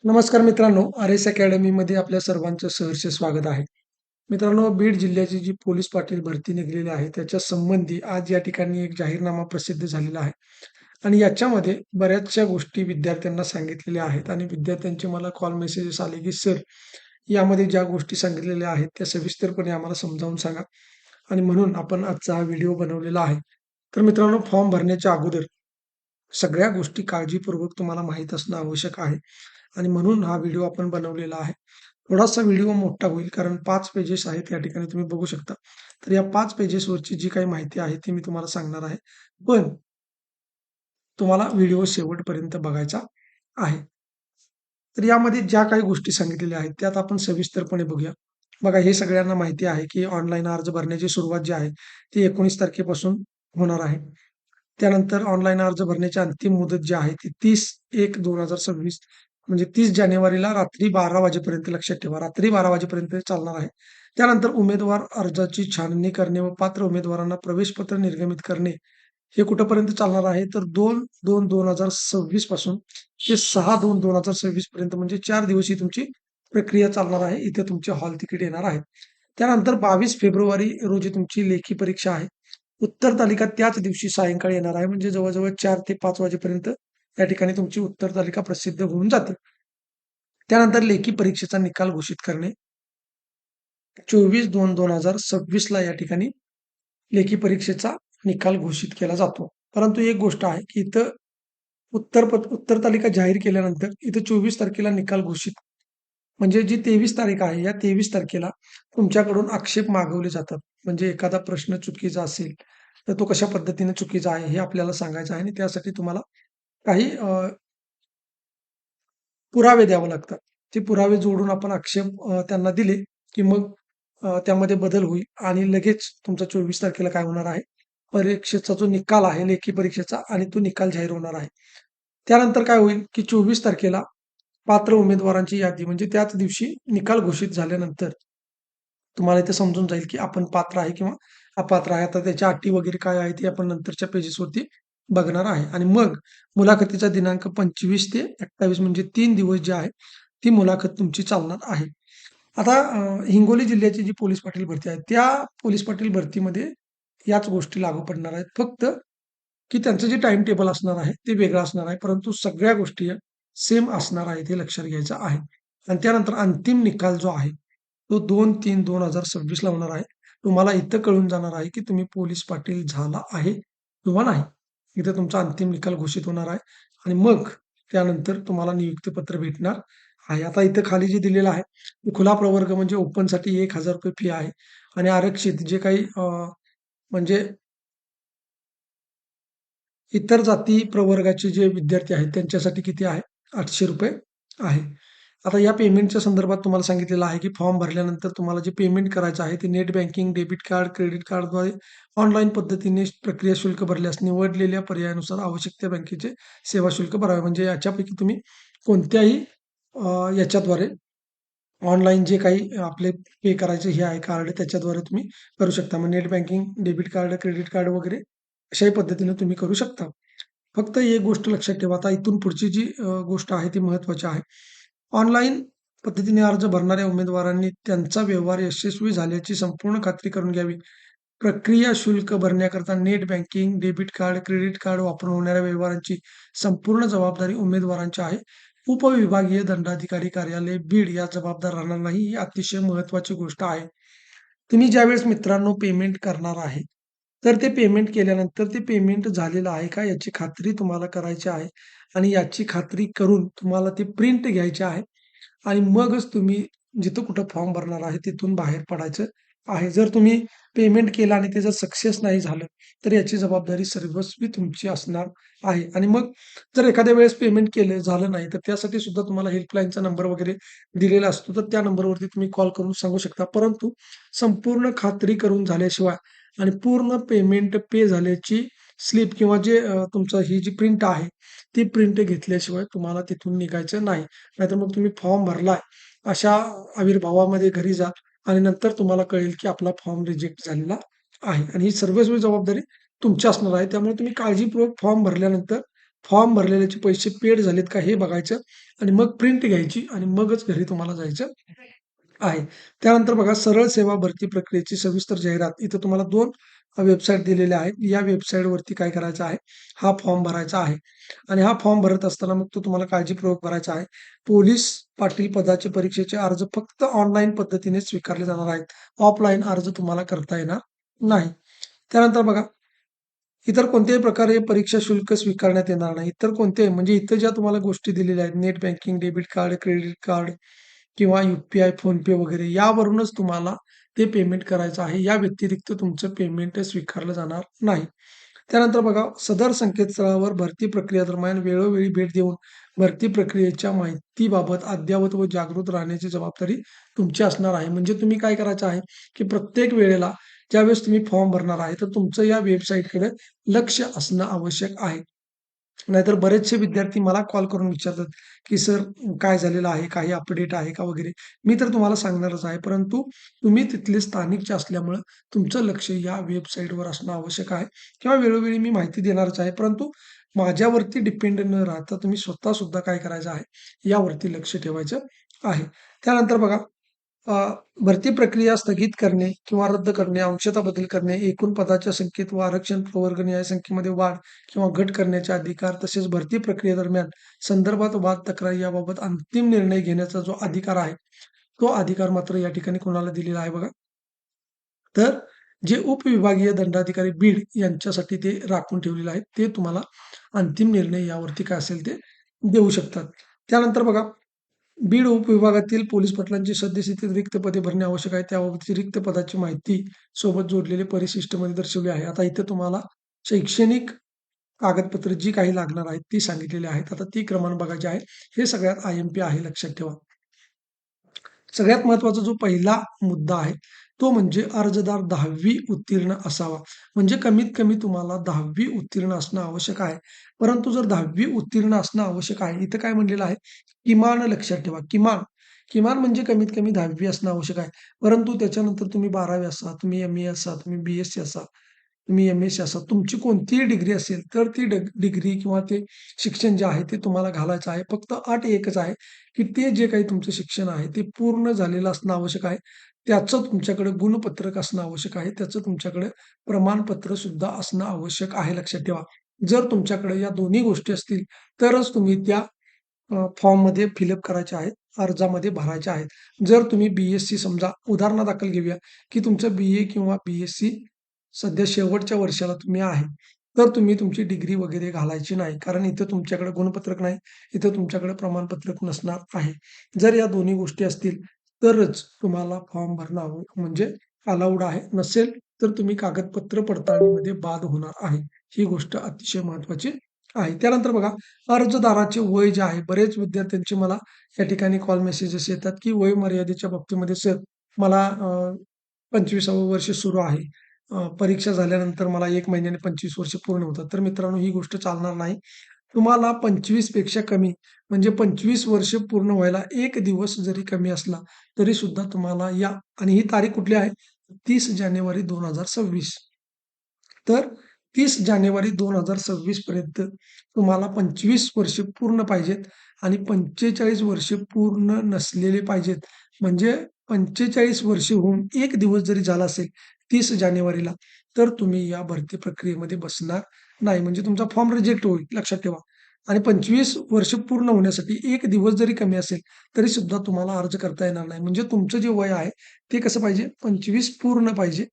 नमस्कार मित्रांनो, आर.एस. अकॅडमीमध्ये आपल्या सर्वांचं सहर्ष स्वागत आहे. मित्रांनो, बीड जिल्ह्याची जी पोलीस पाटील भरती निघलेली आहे, त्याच्या संबंधी आज या ठिकाणी एक जाहीरनामा प्रसिद्ध झालेला आहे. आणि याच्यामध्ये बऱ्याचशा गोष्टी विद्यार्थ्यांना सांगितलेल्या आहेत आणि विद्यार्थ्यांचे मला कॉल मेसेजेस आले, की "सर, यामध्ये ज्या गोष्टी सांगितलेल्या आहेत, त्या सविस्तरपणे आम्हाला समजावून सांगा." आणि म्हणून आपण आजचा हा व्हिडिओ बनवलेला आहे. तर मित्रांनो, फॉर्म भरण्याच्या अगोदर सगळ्या गोष्टी काळजीपूर्वक तुम्हाला माहीत असणं आवश्यक आहे आणि म्हणून हा व्हिडिओ आपण बनवलेला आहे. थोडासा व्हिडिओ मोठा होईल कारण 5 पेजेस आहेत या ठिकाणी तुम्ही बघू शकता. तर या 5 पेजेसवरची जी काही माहिती आहे ती मी तुम्हाला सांगणार आहे. पण तुम्हाला व्हिडिओ शेवटपर्यंत बघायचा आहे. तर यामध्ये ज्या काही गोष्टी सांगितलेल्या आहेत त्यात आपण सविस्तरपणे बघूया. बघा, हे सगळ्यांना माहिती आहे, की ऑनलाईन अर्ज भरण्याची सुरुवात जी आहे ती 19 तारखेपासून होणार आहे. त्यानंतर ऑनलाईन अर्ज भरण्याची अंतिम मुदत जी आहे ती 30/1/2026 म्हणजे 30 जानेवारीला रात्री 12 वाजेपर्यंत, लक्षात ठेवा, रात्री 12 वाजेपर्यंत चालणार आहे. त्यानंतर उमेदवार अर्जाची छाननी करणे व पात्र उमेदवारांना प्रवेशपत्र निर्गमित करणे हे कुठपर्यंत चालणार आहे, तर 2/2/2026 पासून ते 6/2/2026 पर्यंत म्हणजे 4 दिवस ही तुमची प्रक्रिया चालणार आहे. इथे तुमचे हॉल तिकीट येणार आहे. त्यानंतर 22 फेब्रुवारी रोजी तुमची लेखी परीक्षा आहे. उत्तर तालिका त्याच दिवशी सायंकाळी येणार आहे. म्हणजे जवळ-जवळ 4 ते 5 वाजेपर्यंत या ठिकाणी तुमची उत्तर तालिका प्रसिद्ध होऊन जाते. त्यानंतर लेखी परीक्षेचा निकाल घोषित करणे 24/2/2026 ला या ठिकाणी लेखी परीक्षेचा निकाल घोषित केला जातो. परंतु एक गोष्ट आहे, की इथं उत्तर तालिका जाहीर केल्यानंतर इथं 24 तारखेला निकाल घोषित म्हणजे जी 23 तारीख आहे, या 23 तारखेला तुमच्याकडून आक्षेप मागवले जातात. म्हणजे एखादा प्रश्न चुकीचा असेल, तर तो कशा पद्धतीने चुकीचा आहे हे आपल्याला सांगायचं आहे आणि त्यासाठी तुम्हाला काही पुरावे द्यावे लागतात. ते पुरावे जोडून आपण आक्षेप त्यांना दिले, की मग त्यामध्ये बदल होईल आणि लगेच तुमचा 24 तारखेला काय होणार आहे, परीक्षेचा जो निकाल आहे लेखी परीक्षेचा आणि तो निकाल जाहीर होणार आहे. त्यानंतर काय होईल, की 24 तारखेला पात्र उमेदवारांची यादी म्हणजे त्याच दिवशी निकाल घोषित झाल्यानंतर तुम्हाला इथे समजून जाईल, की आपण पात्र आहे किंवा अपात्र आहे. आता त्याच्या अटी वगैरे काय आहेत, हे आपण नंतरच्या पेजेसवरती बघणार आहे. आणि मग मुलाखतीचा दिनांक 25 ते 28 म्हणजे 3 दिवस जे आहे, ती मुलाखत तुमची चालणार आहे. आता हिंगोली जिल्ह्याची जी पोलीस पाटील भरती आहे, त्या पोलीस पाटील भरतीमध्ये याच गोष्टी लागू पडणार आहेत. फक्त की त्यांचं जे टाईम टेबल असणार आहे, ते वेगळं असणार आहे. परंतु सगळ्या गोष्टी सेम असणार आहेत, हे लक्षात घ्यायचं आहे. आणि त्यानंतर अंतिम निकाल जो आहे, तो 2/3/2026 ला होणार आहे. तुम्हाला इथं कळून जाणार आहे, की तुम्ही पोलीस पाटील झाला आहे किंवा नाही. इथं तुमचा अंतिम निकाल घोषित होणार आहे आणि मग त्यानंतर तुम्हाला नियुक्तीपत्र भेटणार आहे. आता इथं खाली जे दिलेलं आहे, ते खुला प्रवर्ग म्हणजे ओपनसाठी ₹1000 फी आहे आणि आरक्षित जे काही म्हणजे इतर जाती प्रवर्गाचे जे विद्यार्थी आहेत त्यांच्यासाठी किती आहे? ₹800 आहे. आता या पेमेंटच्या संदर्भात तुम्हाला सांगितलेलं आहे, की फॉर्म भरल्यानंतर तुम्हाला जे पेमेंट करायचं आहे ते net banking, debit card, credit कार्डद्वारे ऑनलाईन पद्धतीने प्रक्रिया शुल्क भरल्यास निवडलेल्या पर्यायानुसार आवश्यक त्या बँकेचे सेवा शुल्क भरावे. म्हणजे याच्यापैकी तुम्ही कोणत्याही याच्याद्वारे ऑनलाईन जे काही आपले पे करायचे हे आहे कार्ड त्याच्याद्वारे तुम्ही करू शकता. मग net banking, debit card, credit card वगैरे अशाही पद्धतीने तुम्ही करू शकता. फक्त एक गोष्ट लक्षात ठेवा, आता इथून पुढची जी गोष्ट आहे ती महत्त्वाची आहे. ऑनलाईन पद्धतीने अर्ज भरणाऱ्या उमेदवारांनी त्यांचा व्यवहार यशस्वी झाल्याची संपूर्ण खात्री करून घ्यावी. प्रक्रिया शुल्क भरण्याकरता net banking, debit card, credit card वापरून होणाऱ्या व्यवहारांची संपूर्ण जबाबदारी उमेदवारांची आहे. उपविभागीय दंडाधिकारी कार्यालय बीड या जबाबदार राहणार नाही. ही अतिशय महत्त्वाची गोष्ट आहे. तुम्ही ज्यावेळेस मित्रांनो पेमेंट करणार आहे, तर ते पेमेंट केल्यानंतर ते पेमेंट झालेलं आहे का याची खात्री तुम्हाला करायची आहे आणि याची खात्री करून तुम्हाला ती प्रिंट घ्यायची आहे आणि मगच तुम्ही जिथं कुठं फॉर्म भरणार आहे तिथून बाहेर पडायचं आहे. जर तुम्ही पेमेंट केलं आणि ते जर सक्सेस नाही झालं, तर याची जबाबदारी सर्वस्वी तुमची असणार आहे. आणि मग जर एखाद्या वेळेस पेमेंट केलं झालं नाही, तर त्यासाठी सुद्धा तुम्हाला हेल्पलाईनचा नंबर वगैरे दिलेला असतो. तर त्या नंबरवरती तुम्ही कॉल करून सांगू शकता. परंतु संपूर्ण खात्री करून झाल्याशिवाय आणि पूर्ण पेमेंट पे झाल्याची स्लिप किंवा जे तुमचं ही जी प्रिंट आहे, ती प्रिंट घेतल्याशिवाय तुम्हाला तिथून निघायचं नाही. नाहीतर मग तुम्ही फॉर्म भरलाय अशा आविर्भावामध्ये घरी जा आणि नंतर तुम्हाला कळेल की आपला फॉर्म रिजेक्ट झालेला आहे आणि ही सर्वस्वी जबाबदारी तुमची असणार आहे. त्यामुळे तुम्ही काळजीपूर्वक फॉर्म भरल्यानंतर फॉर्म भरलेल्याचे पैसे पेड झालेत का हे बघायचं आणि मग प्रिंट घ्यायची आणि मगच घरी तुम्हाला जायचं आहे. त्यानंतर बघा सरळ सेवा भरती प्रक्रियेची सविस्तर जाहिरात. इथं तुम्हाला 2 वेबसाईट दिलेल्या आहेत. या वेबसाईटवरती काय करायचं आहे, हा फॉर्म भरायचा आहे आणि हा फॉर्म भरत असताना मग तो तुम्हाला काळजीपूर्वक भरायचा आहे. पोलीस पाटील पदाचे परीक्षेचे अर्ज फक्त ऑनलाईन पद्धतीने स्वीकारले जाणार आहेत. ऑफलाईन अर्ज तुम्हाला करता येणार नाही. त्यानंतर बघा इतर कोणत्याही प्रकारे परीक्षा शुल्क स्वीकारण्यात येणार नाही. इतर कोणत्याही म्हणजे इथं ज्या तुम्हाला गोष्टी दिलेल्या आहेत, net banking, debit card, credit card किंवा यू-पी-आय, फोनपे वगैरे यावरूनच तुम्हाला ते पेमेंट करायचं आहे. या व्यतिरिक्त तुमचं पेमेंट स्वीकारलं जाणार नाही. त्यानंतर बघा सदर संकेतस्थळावर भरती प्रक्रियेदरम्यान वेळोवेळी भेट देऊन भरती प्रक्रियेच्या माहितीबाबत अद्ययावत व जागृत राहण्याची जबाबदारी तुमची असणार आहे. म्हणजे तुम्ही काय करायचं आहे, की प्रत्येक वेळेला ज्यावेळेस तुम्ही फॉर्म भरणार आहे, तर तुमचं या वेबसाईटकडे लक्ष असणं आवश्यक आहे. नाहीतर बरेचसे विद्यार्थी मला कॉल करून विचारतात, की "सर काय झालेलं आहे? काही अपडेट आहे का?" वगैरे. मी तर तुम्हाला सांगणारच आहे. परंतु तुम्ही तिथले स्थानिकचे असल्यामुळं तुमचं लक्ष या वेबसाईटवर असणं आवश्यक आहे किंवा वेळोवेळी मी माहिती देणारच आहे. परंतु माझ्यावरती डिपेंड न राहता तुम्ही स्वतः सुद्धा काय करायचं आहे, यावरती लक्ष ठेवायचं आहे. त्यानंतर बघा अ, भरती प्रक्रिया स्थगित करणे किंवा रद्द करणे, अंशतः बदल करणे, एकूण पदाच्या संख्येत व आरक्षण प्रवर्ग या संख्येमध्ये वाढ किंवा घट करण्याचे अधिकार, तसेच भरती प्रक्रियेदरम्यान संदर्भात वाद तक्रार याबाबत अंतिम निर्णय घेण्याचा जो अधिकार आहे, तो अधिकार मात्र या ठिकाणी कोणाला दिलेला आहे बघा. तर जे उपविभागीय दंडाधिकारी बीड यांच्यासाठी ते राखून ठेवलेले आहेत. ते तुम्हाला अंतिम निर्णय यावरती काय असेल ते देऊ शकतात. त्यानंतर बघा बीड उपविभागातील पोलीस पाटलांची सद्यस्थितीत रिक्त पदे भरणे आवश्यक आहे. त्याबाबतची रिक्त पदाची माहिती सोबत जोडलेले परिशिष्टमध्ये दर्शवली आहे. आता इथे तुम्हाला शैक्षणिक कागदपत्र जी काही लागणार आहेत ती सांगितलेली आहेत. आता ती क्रमाने बघायची आहे. हे सगळ्यात आय-एम-पी आहे लक्षात ठेवा. सगळ्यात महत्त्वाचा जो पहिला मुद्दा आहे, तो म्हणजे अर्जदार 10वी उत्तीर्ण असावा. म्हणजे कमीत कमी तुम्हाला 10वी उत्तीर्ण असणं आवश्यक आहे. परंतु जर 10वी उत्तीर्ण असणं आवश्यक आहे, इथं काय म्हणलेलं आहे, किमान लक्षात ठेवा. किमान, किमान म्हणजे कमीत कमी 10वी असणं आवश्यक आहे. परंतु त्याच्यानंतर तुम्ही 12वी असा, तुम्ही एम-ए असा, तुम्ही बी-एससी असा, तुम्ही एम-एससी असा, तुमची कोणतीही डिग्री असेल, तर ती डिग्री किंवा ते शिक्षण जे आहे ते तुम्हाला घालायचं आहे. फक्त अट एकच आहे, की ते जे काही तुमचं शिक्षण आहे, ते पूर्ण झालेलं असणं आवश्यक आहे. त्याचं तुमच्याकडे गुणपत्रक असणं आवश्यक आहे. त्याचं तुमच्याकडे प्रमाणपत्र सुद्धा असणं आवश्यक आहे, लक्षात ठेवा. जर तुमच्याकडे या दोन्ही गोष्टी असतील, तरच तुम्ही त्या फॉर्ममध्ये फिलअप करायच्या आहेत, अर्जामध्ये भरायच्या आहेत. जर तुम्ही बी-एससी समजा उदाहरणादाखल घेऊया, की तुमचं बी-ए किंवा बी-एससी सध्या शेवटच्या वर्षाला तुम्ही आहे, तर तुम्ही तुमची डिग्री वगैरे घालायची नाही. कारण इथं तुमच्याकडे गुणपत्रक नाही, इथं तुमच्याकडे प्रमाणपत्रक नसणार आहे. जर या दोन्ही गोष्टी असतील, तरच तुम्हाला फॉर्म भरणं म्हणजे अलाउड आहे. नसेल, तर तुम्ही कागदपत्र पडताळणीमध्ये बाद होणार आहे. ही गोष्ट अतिशय महत्त्वाची आहे. त्यानंतर बघा, अर्जदाराचे वय जे आहे, बरेच विद्यार्थ्यांचे मला या ठिकाणी कॉल मेसेजेस येतात, की वय मर्यादेच्या बाबतीमध्ये सर मला 25वं वर्ष सुरू आहे. परीक्षा झाल्यानंतर मला 1 महिन्याने 25 वर्ष पूर्ण होतात. तर मित्रांनो ही गोष्ट चालणार नाही. तुम्हाला 25 पेक्षा कमी म्हणजे 25 वर्ष पूर्ण व्हायला 1 दिवस जरी कमी असला, तरी सुद्धा तुम्हाला या आणि ही तारीख कुठली आहे? 30 जानेवारी 2026. तर 30 जानेवारी 2026 पर्यंत तुम्हाला 25 वर्ष पूर्ण पाहिजेत आणि 45 वर्ष पूर्ण नसलेले पाहिजेत. म्हणजे 45 वर्ष होऊन 1 दिवस जरी झाला असेल 30 जानेवारीला, तर तुम्ही या भरती प्रक्रियेमध्ये बसणार नाही. म्हणजे तुमचा फॉर्म रिजेक्ट होईल, लक्षात ठेवा. आणि 25 वर्ष पूर्ण होण्यासाठी 1 दिवस जरी कमी असेल, तरी सुद्धा तुम्हाला अर्ज करता येणार नाही. म्हणजे तुमचं जे वय आहे, ते कसं पाहिजे? 25 पूर्ण पाहिजे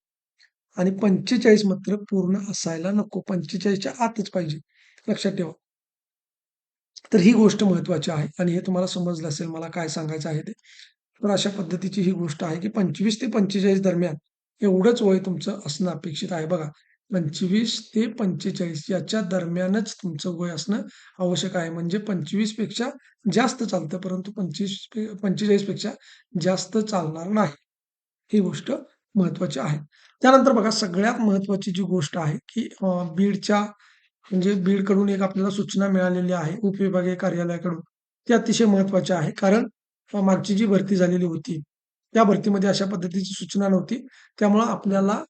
आणि 45 मात्र पूर्ण असायला नको. 45च्या आतच पाहिजे. लक्षात ठेवा. तर ही गोष्ट महत्त्वाची आहे आणि हे तुम्हाला समजलं असेल मला काय सांगायचं आहे ते. तर अशा पद्धतीची ही गोष्ट आहे, की 25 ते 45 दरम्यान एवढंच वय तुमचं असणं अपेक्षित आहे. बघा 25 ते 45 याच्या दरम्यानच तुमचं वय असणं आवश्यक आहे. म्हणजे 25 पेक्षा जास्त चालतं, परंतु 45 पेक्षा जास्त चालणार नाही. ही गोष्ट महत्त्वाची आहे. त्यानंतर बघा सगळ्यात महत्त्वाची जी गोष्ट आहे, की बीडच्या म्हणजे बीडकडून एक आपल्याला सूचना मिळालेली आहे उपविभागीय कार्यालयाकडून. ती अतिशय महत्त्वाची आहे. कारण मागची जी भरती झालेली होती, त्या भरतीमध्ये अशा पद्धतीची सूचना नव्हती. त्यामुळं आपल्याला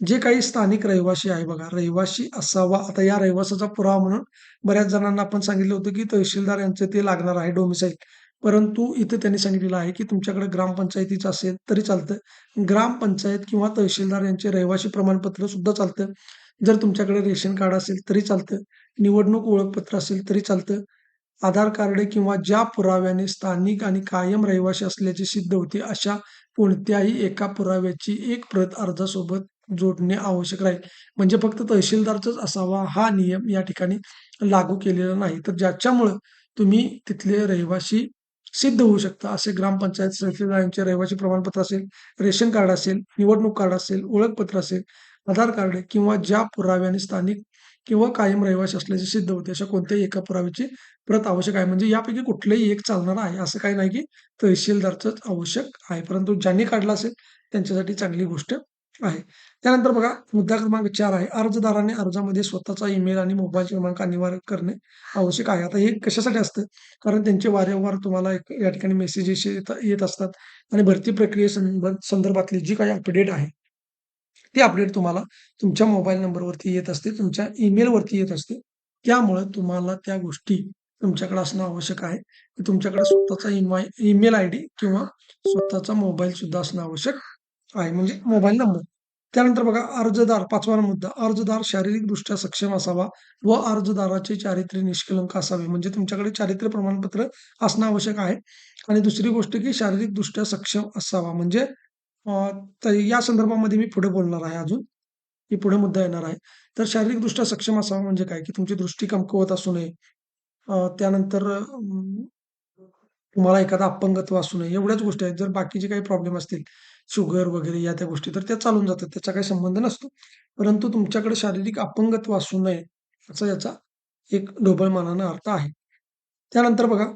जे काही स्थानिक रहिवासी आहे बघा, रहिवासी असावा. आता या रहिवासाचा पुरावा म्हणून बऱ्याच जणांना आपण सांगितलं होतं, की तहसीलदार यांचं ते लागणार आहे डोमिसाईल. परंतु इथे त्यांनी सांगितलेलं आहे, की तुमच्याकडे ग्रामपंचायतीचं असेल तरी चालतं. ग्रामपंचायत किंवा तहसीलदार यांचे रहिवासी प्रमाणपत्र सुद्धा चालतं. जर तुमच्याकडे रेशन कार्ड असेल तरी चालतं. निवडणूक ओळखपत्र असेल तरी चालतं. आधार कार्ड किंवा ज्या पुराव्याने स्थानिक आणि कायम रहिवासी असल्याचे सिद्ध होते, अशा कोणत्याही एका पुराव्याची एक प्रत अर्जासोबत जोडणे आवश्यक राहील. म्हणजे फक्त तहसीलदारचाच असावा हा नियम या ठिकाणी लागू केलेला नाही. तर ज्याच्यामुळं तुम्ही तिथले रहिवासी सिद्ध होऊ शकता. असे ग्रामपंचायत, तहसीलदार यांचे रहिवासी प्रमाणपत्र असेल, रेशन कार्ड असेल, निवडणूक कार्ड असेल, ओळखपत्र असेल, आधार कार्ड किंवा ज्या पुराव्याने स्थानिक किंवा कायम रहिवासी असल्याचे सिद्ध होते, अशा कोणत्याही एका पुराव्याची प्रत आवश्यक आहे. म्हणजे यापैकी कुठलंही एक चालणार आहे. असं काही नाही की तहसीलदारचंच आवश्यक आहे. परंतु ज्यांनी काढला असेल त्यांच्यासाठी चांगली गोष्ट आहे. त्यानंतर बघा मुद्दा क्रमांक 4 आहे. अर्जदाराने अर्जामध्ये स्वतःचा ईमेल आणि मोबाईल क्रमांक अनिवार्य करणे आवश्यक आहे. आता हे कशासाठी असतं? कारण त्यांचे वारंवार तुम्हाला या ठिकाणी मेसेजेस येत असतात आणि भरती संदर्भातली जी काही अपडेट आहे, ती अपडेट तुम्हाला तुमच्या मोबाईल नंबरवरती येत असते, तुमच्या ईमेलवरती येत असते. त्यामुळं तुम्हाला त्या गोष्टी तुमच्याकडे असणं आवश्यक आहे. की तुमच्याकडे स्वतःचा ईमेल आयडी किंवा स्वतःचा मोबाईल सुद्धा असणं आवश्यक आहे, म्हणजे मोबाईल नंबर. त्यानंतर बघा अर्जदार 5वा मुद्दा, अर्जदार शारीरिकदृष्ट्या सक्षम असावा व अर्जदाराचे चारित्र्य निष्कलंक असावे. म्हणजे तुमच्याकडे चारित्र्य प्रमाणपत्र असणं आवश्यक आहे. आणि दुसरी गोष्ट की शारीरिकदृष्ट्या सक्षम असावा. म्हणजे अ, तर या संदर्भामध्ये मी पुढे बोलणार आहे अजून, की पुढे मुद्दा येणार आहे. तर शारीरिकदृष्ट्या सक्षम असावा म्हणजे काय? की तुमची दृष्टी कमकुवत असू नये. त्यानंतर तुम्हाला एखादा अपंगत्व असू नये. एवढ्याच गोष्टी आहेत. जर बाकीचे काही प्रॉब्लेम असतील, शुगर वगैरे या त्या गोष्टी, तर त्या चालून जातात. त्याचा काही संबंध नसतो. परंतु तुमच्याकडे शारीरिक अपंगत्व असू नये, असा याचा एक ढोबळ मानानं अर्थ आहे. त्यानंतर बघा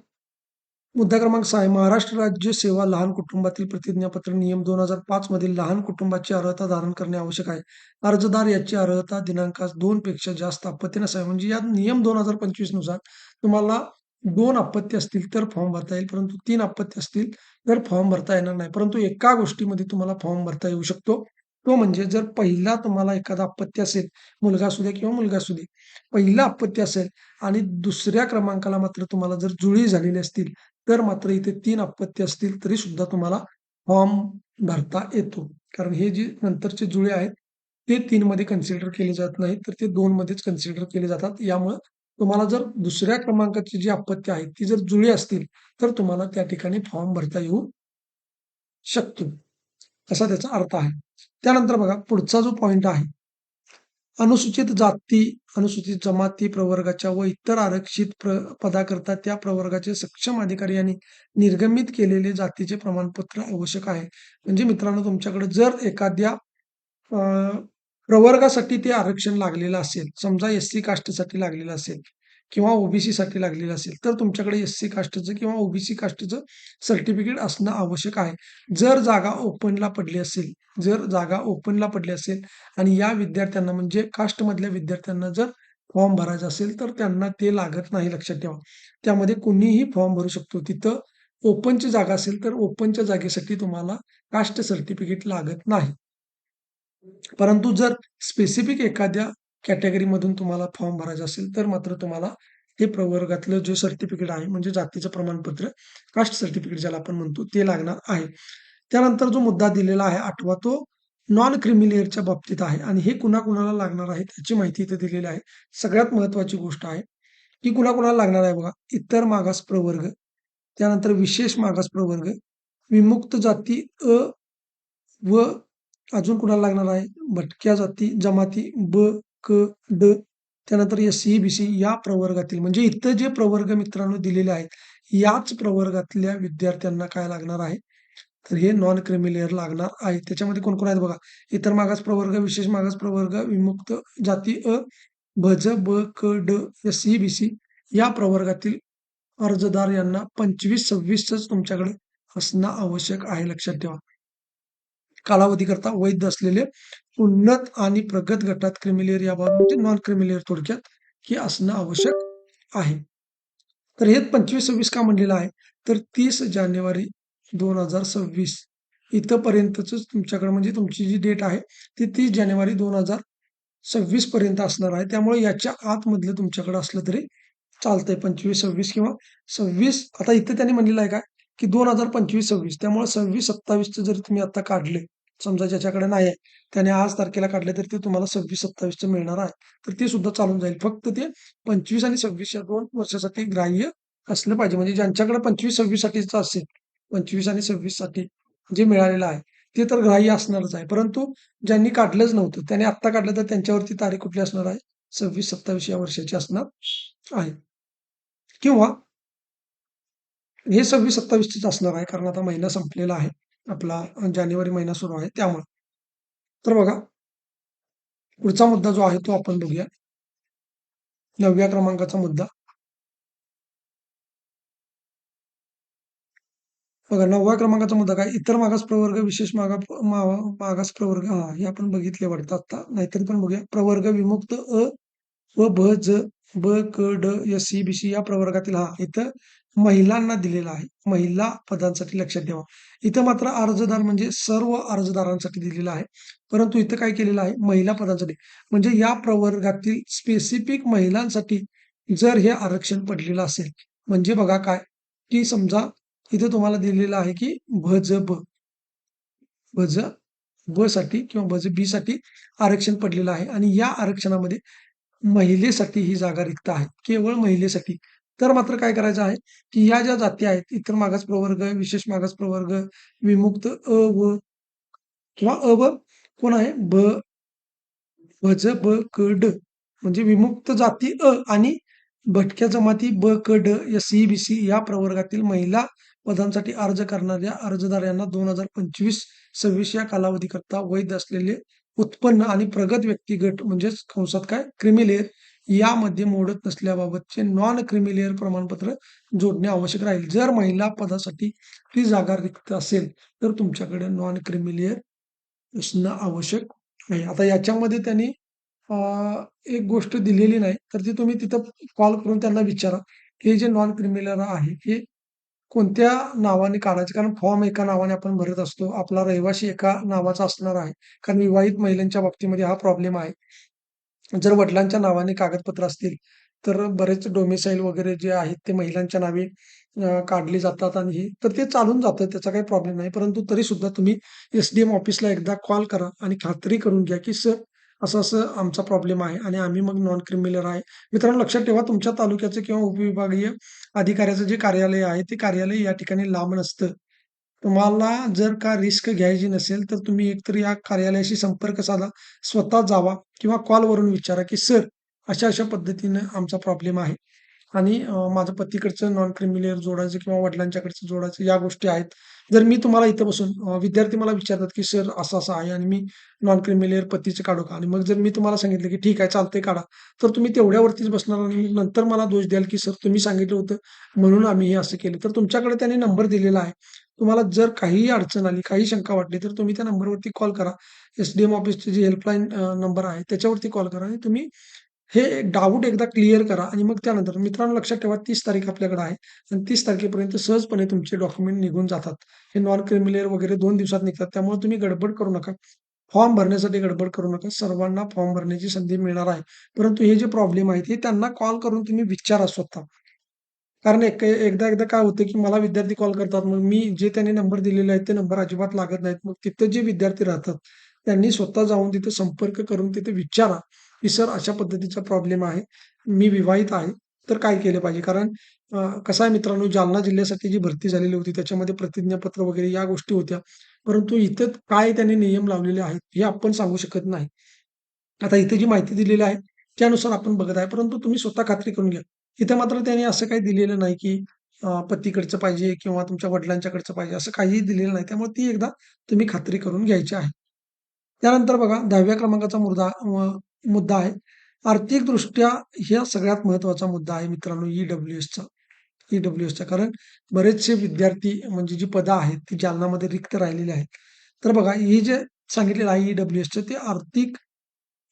मुद्दा क्रमांक 6 आहे. महाराष्ट्र राज्य सेवा लहान कुटुंबातील प्रतिज्ञापत्र नियम 2005 मधील लहान कुटुंबाची अर्हता धारण करणे आवश्यक आहे. अर्जदार याची अर्हता दिनांकास 2 पेक्षा जास्त अपत्य नसावे. म्हणजे या नियम 2025 नुसार तुम्हाला 2 अपत्य असतील तर फॉर्म भरता येईल, परंतु 3 अपत्य असतील तर फॉर्म भरता येणार नाही. परंतु एका गोष्टीमध्ये तुम्हाला फॉर्म भरता येऊ शकतो. तो म्हणजे जर पहिला तुम्हाला एखादा अपत्य असेल, मुलगा असू द्या किंवा मुलगा असू दे, पहिलं अपत्य असेल आणि दुसऱ्या क्रमांकाला मात्र तुम्हाला जर जुळी झालेली असतील, तर मात्र इथे 3 अपत्य असतील तरी सुद्धा तुम्हाला फॉर्म भरता येतो. कारण हे जे नंतरचे जुळे आहेत, ते 3 मध्ये कन्सिडर केले जात नाहीत, तर ते 2 मध्येच कन्सिडर केले जातात. यामुळं तुम्हाला जर दुसऱ्या क्रमांकाची जी अपत्य आहेत, ती जर जुळी असतील, तर तुम्हाला त्या ठिकाणी फॉर्म भरता येऊ शकतो. असा त्याचा अर्थ आहे. त्यानंतर बघा पुढचा जो पॉइंट आहे, अनुसूचित जाती, अनुसूचित जमाती प्रवर्गाच्या व इतर आरक्षित पदाकरता त्या प्रवर्गाचे सक्षम अधिकारी यांनी निर्गमित केलेले जातीचे प्रमाणपत्र आवश्यक आहे. म्हणजे मित्रांनो तुमच्याकडे जर एखाद्या अ, प्रवर्गासाठी ते आरक्षण लागलेलं असेल, समजा एस-सी कास्टसाठी लागलेलं असेल किंवा ओ-बी-सीसाठी लागलेलं असेल, तर तुमच्याकडे एस-सी कास्टचं किंवा ओ-बी-सी कास्टचं सर्टिफिकेट असणं आवश्यक आहे. जर जागा ओपनला पडली असेल, जर जागा ओपनला पडली असेल आणि या विद्यार्थ्यांना म्हणजे कास्टमधल्या विद्यार्थ्यांना जर फॉर्म भरायचा असेल, तर त्यांना ते लागत नाही लक्षात ठेवा. त्यामध्ये कुणीही फॉर्म भरू शकतो. तिथं ओपनची जागा असेल, तर ओपनच्या जागेसाठी तुम्हाला कास्ट सर्टिफिकेट लागत नाही. परंतु जर स्पेसिफिक एखाद्या कॅटेगरीमधून तुम्हाला फॉर्म भरायचा असेल, तर मात्र तुम्हाला हे प्रवर्गातलं जे सर्टिफिकेट आहे, म्हणजे जातीचं प्रमाणपत्र, कास्ट सर्टिफिकेट ज्याला आपण म्हणतो, ते लागणार आहे. त्यानंतर जो मुद्दा दिलेला आहे 8वा तो नॉन क्रिमिलेअरच्या बाबतीत आहे आणि हे कुणाकुणाला लागणार आहे त्याची माहिती इथे दिलेली आहे. सगळ्यात महत्त्वाची गोष्ट आहे, की कुणाकुणाला लागणार आहे बघा. इतर मागास प्रवर्ग, त्यानंतर विशेष मागास प्रवर्ग, विमुक्त जाती व अजून कुणाला लागणार आहे? भटक्या जाती, जमाती ब, क, ड, त्यानंतर एस-सी, बी-सी या प्रवर्गातील म्हणजे इथं जे प्रवर्ग मित्रांनो दिलेले आहेत, याच प्रवर्गातल्या विद्यार्थ्यांना काय लागणार आहे? तर हे नॉन क्रिमी लेयर लागणार आहे. त्याच्यामध्ये कोण-कोण आहेत बघा. इतर मागास प्रवर्ग, विशेष मागास प्रवर्ग, विमुक्त जाती अ, भ, ज, ब, क, ड, एस-सी, बी-सी या प्रवर्गातील अर्जदार यांना 25-26च तुमच्याकडे असणं आवश्यक आहे, लक्षात ठेवा. कालावधीकरता वैध असलेले उन्नत आणि प्रगत गटात क्रिमिलेअर याबाबत म्हणजे नॉन क्रिमिलेअर थोडक्यात हे असणं आवश्यक आहे. तर हे 25-26 का म्हणलेलं आहे? तर 30 जानेवारी 2026 इथपर्यंतच तुमच्याकडे म्हणजे तुमची जी डेट आहे ती 30 जानेवारी 2026 पर्यंत असणार आहे. त्यामुळे याच्या आतमधलं तुमच्याकडे असलं तरी चालतंय. 25, 26 किंवा 26 आता इथे त्यांनी म्हणलेलं आहे काय, की 2025-26 त्यामुळे 26-27चं जर तुम्ही आता काढले, समजा ज्याच्याकडे नाही आहे, त्याने आज तारखेला काढले तर ते तुम्हाला 26-27चं मिळणार आहे. तर ते सुद्धा चालून जाईल. फक्त ते 25 आणि 26 या 2 वर्षासाठी ग्राह्य असलं पाहिजे. म्हणजे ज्यांच्याकडे 25-26 साठीचं असेल, 25 आणि 26 साठी जे मिळालेलं आहे, ते तर ग्राह्य असणारच आहे. परंतु ज्यांनी काढलंच नव्हतं, त्याने आत्ता काढलं तर त्यांच्यावरती तारीख कुठली असणार आहे? 26-27 या वर्षाची असणार आहे. किंवा हे 26-27चीच असणार आहे, कारण आता महिना संपलेला आहे. आपला जानेवारी महिना सुरू आहे त्यामुळे. तर बघा, पुढचा मुद्दा जो आहे तो आपण बघूया. 9व्या क्रमांकाचा मुद्दा. बघा 9व्या क्रमांकाचा मुद्दा काय? इतर मागास प्रवर्ग, विशेष मागास प्रवर्ग हां, हे आपण बघितले वाटतं आत्ता. नाहीतरी पण बघूया. प्रवर्ग विमुक्त व भ, ज, ब, क, ड, एस, सी, बी, सी या प्रवर्गातील इथं महिलांना दिलेला आहे. महिला पदांसाठी लक्षात ठेवा. इथं मात्र अर्जदार म्हणजे सर्व अर्जदारांसाठी दिलेलं आहे. परंतु इथं काय केलेलं आहे? महिला पदांसाठी. म्हणजे या प्रवर्गातील स्पेसिफिक महिलांसाठी जर हे आरक्षण पडलेलं असेल, म्हणजे बघा काय, की समजा इथे तुम्हाला दिलेलं आहे, की भ, ज, ब. भ, ज, ब साठी किंवा भ, ज, बी साठी आरक्षण पडलेलं आहे आणि या आरक्षणामध्ये महिलेसाठी ही जागा रिक्त आहे. केवळ महिलेसाठी. तर मात्र काय करायचं आहे, की ह्या ज्या जाती आहेत, इतर मागास प्रवर्ग, विशेष मागास प्रवर्ग, विमुक्त व किंवा ब कोण आहे? ब, ज, ब, क, ड म्हणजे विमुक्त जाती आणि भटक्या जमाती ब, क, ड, एस, सी, बी, सी या प्रवर्गातील महिला पदांसाठी अर्ज करणाऱ्या अर्जदार यांना 2025-26 या कालावधीकरता वैध असलेले उत्पन्न आणि प्रगत व्यक्ती गट म्हणजेच कंसात काय क्रिमी लेअर यामध्ये मोडत नसल्याबाबतचे नॉन क्रिमी लेअर प्रमाणपत्र जोडणे आवश्यक राहील. जर महिला पदासाठी ती जागा रिक्त असेल, तर तुमच्याकडे नॉन क्रिमी लेअर असणं आवश्यक आहे. आता याच्यामध्ये त्यांनी अ, एक गोष्ट दिलेली नाही, तर ती तुम्ही तिथं कॉल करून त्यांना विचारा. हे जे नॉन क्रिमिनल आहे, हे कोणत्या नावाने काढायचं? कारण फॉर्म एका नावाने आपण भरत असतो. आपला रहिवासी एका नावाचा असणार आहे. कारण विवाहित महिलांच्या बाबतीमध्ये हा प्रॉब्लेम आहे. जर वडिलांच्या नावाने कागदपत्र असतील, तर बरेच डोमिसाईल वगैरे जे आहेत ते महिलांच्या नावे काढले जातात आणि तर ते चालून जातं. त्याचा काही प्रॉब्लेम नाही. परंतु तरीसुद्धा तुम्ही एस-डी-एम ऑफिसला एकदा कॉल करा आणि खात्री करून घ्या, की सर असं-असं आमचा प्रॉब्लेम आहे आणि आम्ही मग नॉन क्रिमिनल आहे. मित्रांनो लक्षात ठेवा तुमच्या तालुक्याचं किंवा उपविभागीय अधिकाऱ्याचं जे कार्यालय आहे, ते कार्यालय या ठिकाणी लांब नसतं. तुम्हाला जर का रिस्क घ्यायची नसेल, तर तुम्ही एकतर या कार्यालयाशी संपर्क साधा, स्वतः जावा किंवा कॉलवरून विचारा, की "सर, अशा-अशा पद्धतीनं आमचा प्रॉब्लेम आहे आणि माझं पतीकडचं नॉन क्रिमिलियर जोडायचं किंवा वडिलांच्याकडचं जोडायचं, या गोष्टी आहेत." जर मी तुम्हाला इथं बसून विद्यार्थी मला विचारतात, की "सर, असं-असं आहे आणि मी नॉन क्रिमिलियर पतीचं काढू का?" आणि मग जर मी तुम्हाला सांगितलं, की "ठीक आहे, चालतंय काढा." तर तुम्ही तेवढ्यावरतीच बसणार आणि नंतर मला दोष द्याल, की "सर, तुम्ही सांगितलं होतं म्हणून आम्ही हे असं केलं." तर तुमच्याकडे त्यांनी नंबर दिलेला आहे. तुम्हाला जर काहीही अडचण आली, काही शंका वाटली, तर तुम्ही त्या नंबरवरती कॉल करा. एस-डी-एम ऑफिसची जी हेल्पलाईन नंबर आहे, त्याच्यावरती कॉल करा आणि तुम्ही हे डाऊट एकदा क्लिअर करा आणि मग त्यानंतर मित्रांनो लक्षात ठेवा 30 तारीख आपल्याकडे आहे आणि 30 तारखेपर्यंत सहजपणे तुमचे डॉक्युमेंट निघून जातात. हे नॉन क्रिमिलियर वगैरे 2 दिवसात निघतात. त्यामुळे तुम्ही गडबड करू नका. फॉर्म भरण्यासाठी गडबड करू नका. सर्वांना फॉर्म भरण्याची संधी मिळणार आहे. परंतु हे जे प्रॉब्लेम आहेत, हे त्यांना कॉल करून तुम्ही विचारा स्वतः. कारण एकदा-एकदा काय होतं, की मला विद्यार्थी कॉल करतात. मग मी जे त्यांनी नंबर दिलेले आहेत, ते नंबर अजिबात लागत नाहीत. मग तिथं जे विद्यार्थी राहतात, त्यांनी स्वतः जाऊन तिथे संपर्क करून तिथे विचारा, की "सर अशा पद्धतीचा प्रॉब्लेम आहे. मी विवाहित आहे, तर काय केलं पाहिजे?" कारण कसं आहे मित्रांनो, जालना जिल्ह्यासाठी जी भरती झालेली होती, त्याच्यामध्ये प्रतिज्ञापत्र वगैरे या गोष्टी होत्या. परंतु इथं काय त्यांनी नियम लावलेले आहेत, हे आपण सांगू शकत नाही. आता इथे जी माहिती दिलेली आहे, त्यानुसार आपण बघत आहे. परंतु तुम्ही स्वतः खात्री करून घ्या. इथे मात्र त्याने असं काही दिलेलं नाही, की पतीकडचं पाहिजे किंवा तुमच्या वडिलांच्याकडचं पाहिजे, असं काहीही दिलेलं नाही. त्यामुळे ती एकदा तुम्ही खात्री करून घ्यायची आहे. त्यानंतर बघा 10व्या क्रमांकाचा मुद्दा आहे. आर्थिकदृष्ट्या हा सगळ्यात महत्त्वाचा मुद्दा आहे मित्रांनो ई-डब्ल्यू-एसचा. ई-डब्ल्यू-एसचा कारण बरेचसे विद्यार्थी म्हणजे जी पदं आहेत, ती जालन्यामध्ये रिक्त राहिलेली आहेत. तर बघा हे जे सांगितलेलं आहे ई-डब्ल्यू-एसचं ते आर्थिक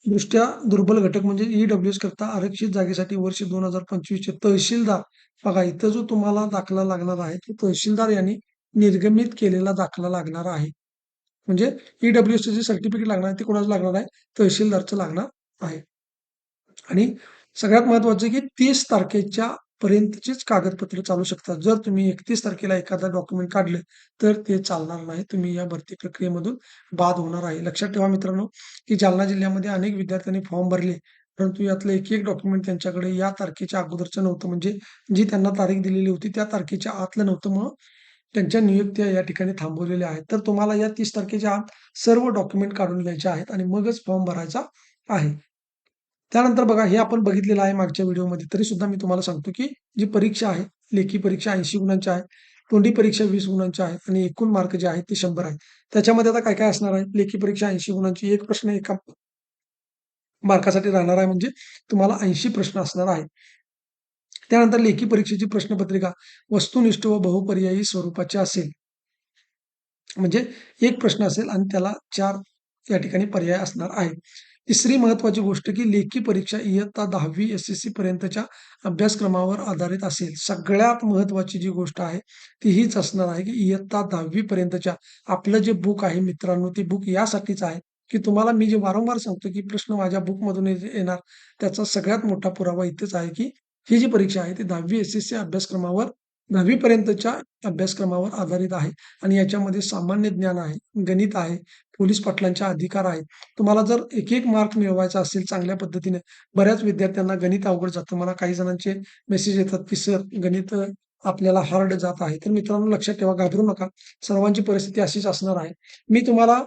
दृष्ट्या दुर्बल घटक म्हणजे ई-डब्ल्यू-एस करता आरक्षित जागेसाठी वर्ष 2025 चे तहसीलदार बघा इथं जो तुम्हाला दाखला लागणार आहे, तो तहसीलदार यांनी निर्गमित केलेला दाखला लागणार आहे. म्हणजे ईडब्ल्यूएसचं जे सर्टिफिकेट लागणार आहे ते कोणाचं लागणार आहे? तहसीलदारचं लागणार आहे. आणि सगळ्यात महत्त्वाचं की 30 तारखेच्या पर्यंतचीच कागदपत्र चालू शकतात. जर तुम्ही 31 तारखेला एखादा डॉक्युमेंट काढलं, तर ते चालणार नाही. तुम्ही या भरती प्रक्रियेमधून बाद होणार आहे. लक्षात ठेवा मित्रांनो, की जालना जिल्ह्यामध्ये अनेक विद्यार्थ्यांनी फॉर्म भरले, परंतु यातलं एक-एक डॉक्युमेंट त्यांच्याकडे या तारखेच्या अगोदरचं नव्हतं. म्हणजे जी त्यांना तारीख दिलेली होती, त्या तारखेच्या आतलं नव्हतं. म्हणून त्यांच्या नियुक्त्या या ठिकाणी थांबवलेल्या आहेत. तर तुम्हाला या 30 तारखेच्या आत सर्व डॉक्युमेंट काढून घ्यायचे आहेत आणि मगच फॉर्म भरायचा आहे. त्यानंतर बघा हे आपण बघितलेलं आहे मागच्या व्हिडिओमध्ये. तरी सुद्धा मी तुम्हाला सांगतो, की जी परीक्षा आहे, लेखी परीक्षा 80 गुणांची आहे, तोंडी परीक्षा 20 गुणांची आहे आणि एकूण मार्क जे आहेत ते 100 आहेत. त्याच्यामध्ये आता काय-काय असणार आहे? लेखी परीक्षा 80 गुणांची, एक प्रश्न एका मार्कासाठी राहणार आहे, म्हणजे तुम्हाला 80 प्रश्न असणार आहेत. त्यानंतर लेखी परीक्षेची प्रश्नपत्रिका वस्तुनिष्ठ व बहुपर्यायी स्वरूपाची असेल. म्हणजे एक प्रश्न असेल आणि त्याला 4 या ठिकाणी पर्याय असणार आहे. तिसरी महत्त्वाची गोष्ट की लेखी परीक्षा इयत्ता 10वी एस-एस-सी पर्यंतच्या अभ्यासक्रमावर आधारित असेल. सगळ्यात महत्त्वाची जी गोष्ट आहे, ती हीच असणार आहे की इयत्ता 10वी पर्यंतच्या आपलं जे बुक आहे मित्रांनो, ते बुक यासाठीच आहे, की तुम्हाला मी जे वारंवार सांगतो की प्रश्न माझ्या बुकमधून येणार, त्याचा सगळ्यात मोठा पुरावा इथेच आहे की ही जी परीक्षा आहे ती 10वी एस-एस-सी अभ्यासक्रमावर 10वी पर्यंतच्या अभ्यासक्रमावर आधारित आहे आणि याच्यामध्ये सामान्य ज्ञान आहे, गणित आहे, पोलीस पाटलांचे अधिकार आहेत. तुम्हाला जर एक-एक मार्क मिळवायचा असेल चांगल्या पद्धतीने, बऱ्याच विद्यार्थ्यांना गणित अवघड जातं. मला काही जणांचे मेसेज येतात, की "सर गणित आपल्याला हार्ड जात आहे." तर मित्रांनो लक्षात ठेवा, घाबरू नका. सर्वांची परिस्थिती अशीच असणार आहे. मी तुम्हाला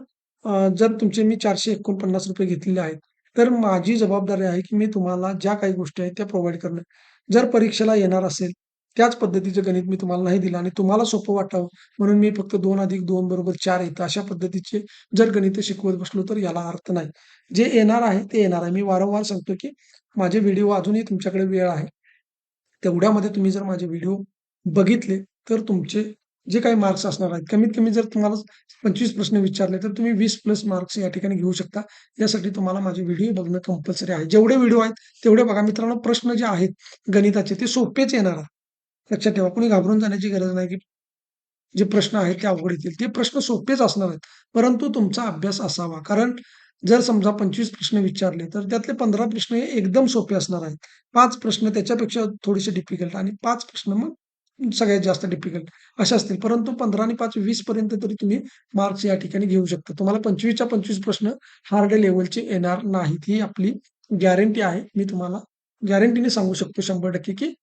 जर तुमचे मी ₹449 घेतलेले आहेत, तर माझी जबाबदारी आहे, की मी तुम्हाला ज्या काही गोष्टी आहेत त्या प्रोव्हाईड करणं. जर परीक्षेला येणार असेल, त्याच पद्धतीचं गणित मी तुम्हाला नाही दिलं आणि तुम्हाला सोपं वाटावं म्हणून मी फक्त 2+2 = 4 येतं अशा पद्धतीचे जर गणित शिकवत बसलो तर याला अर्थ नाही. जे येणार आहे ते येणार आहे. मी वारंवार सांगतो, की माझे व्हिडिओ अजूनही तुमच्याकडे वेळ आहे. तेवढ्यामध्ये तुम्ही जर माझे व्हिडिओ बघितले, तर तुमचे जे काही मार्क्स असणार आहेत, कमीत कमी जर तुम्हाला 25 प्रश्न विचारले, तर तुम्ही 20 प्लस मार्क्स या ठिकाणी घेऊ शकता. यासाठी तुम्हाला माझे व्हिडिओ बघणं कंपल्सरी आहे. जेवढे व्हिडिओ आहेत, तेवढे बघा. मित्रांनो, प्रश्न जे आहेत गणिताचे ते सोपेच येणार आहे. लक्षात ठेवा. कोणी घाबरून जाण्याची गरज नाही, की जे प्रश्न आहेत ते अवघड येतील. ते प्रश्न सोपेच असणार आहेत. परंतु तुमचा अभ्यास असावा. कारण जर समजा 25 प्रश्न विचारले, तर त्यातले 15 प्रश्न हे एकदम सोपे असणार आहेत. 5 प्रश्न त्याच्यापेक्षा थोडेसे डिफिकल्ट आणि 5 प्रश्न मग सगळ्यात जास्त डिफिकल्ट असे असतील. परंतु 15 आणि 5 20 पर्यंत तरी तुम्ही मार्क्स या ठिकाणी घेऊ शकता. तुम्हाला 25च्या 25 प्रश्न हार्ड लेव्हलचे येणार नाहीत. ही आपली गॅरंटी आहे. मी तुम्हाला गॅरंटीने सांगू शकतो 100% की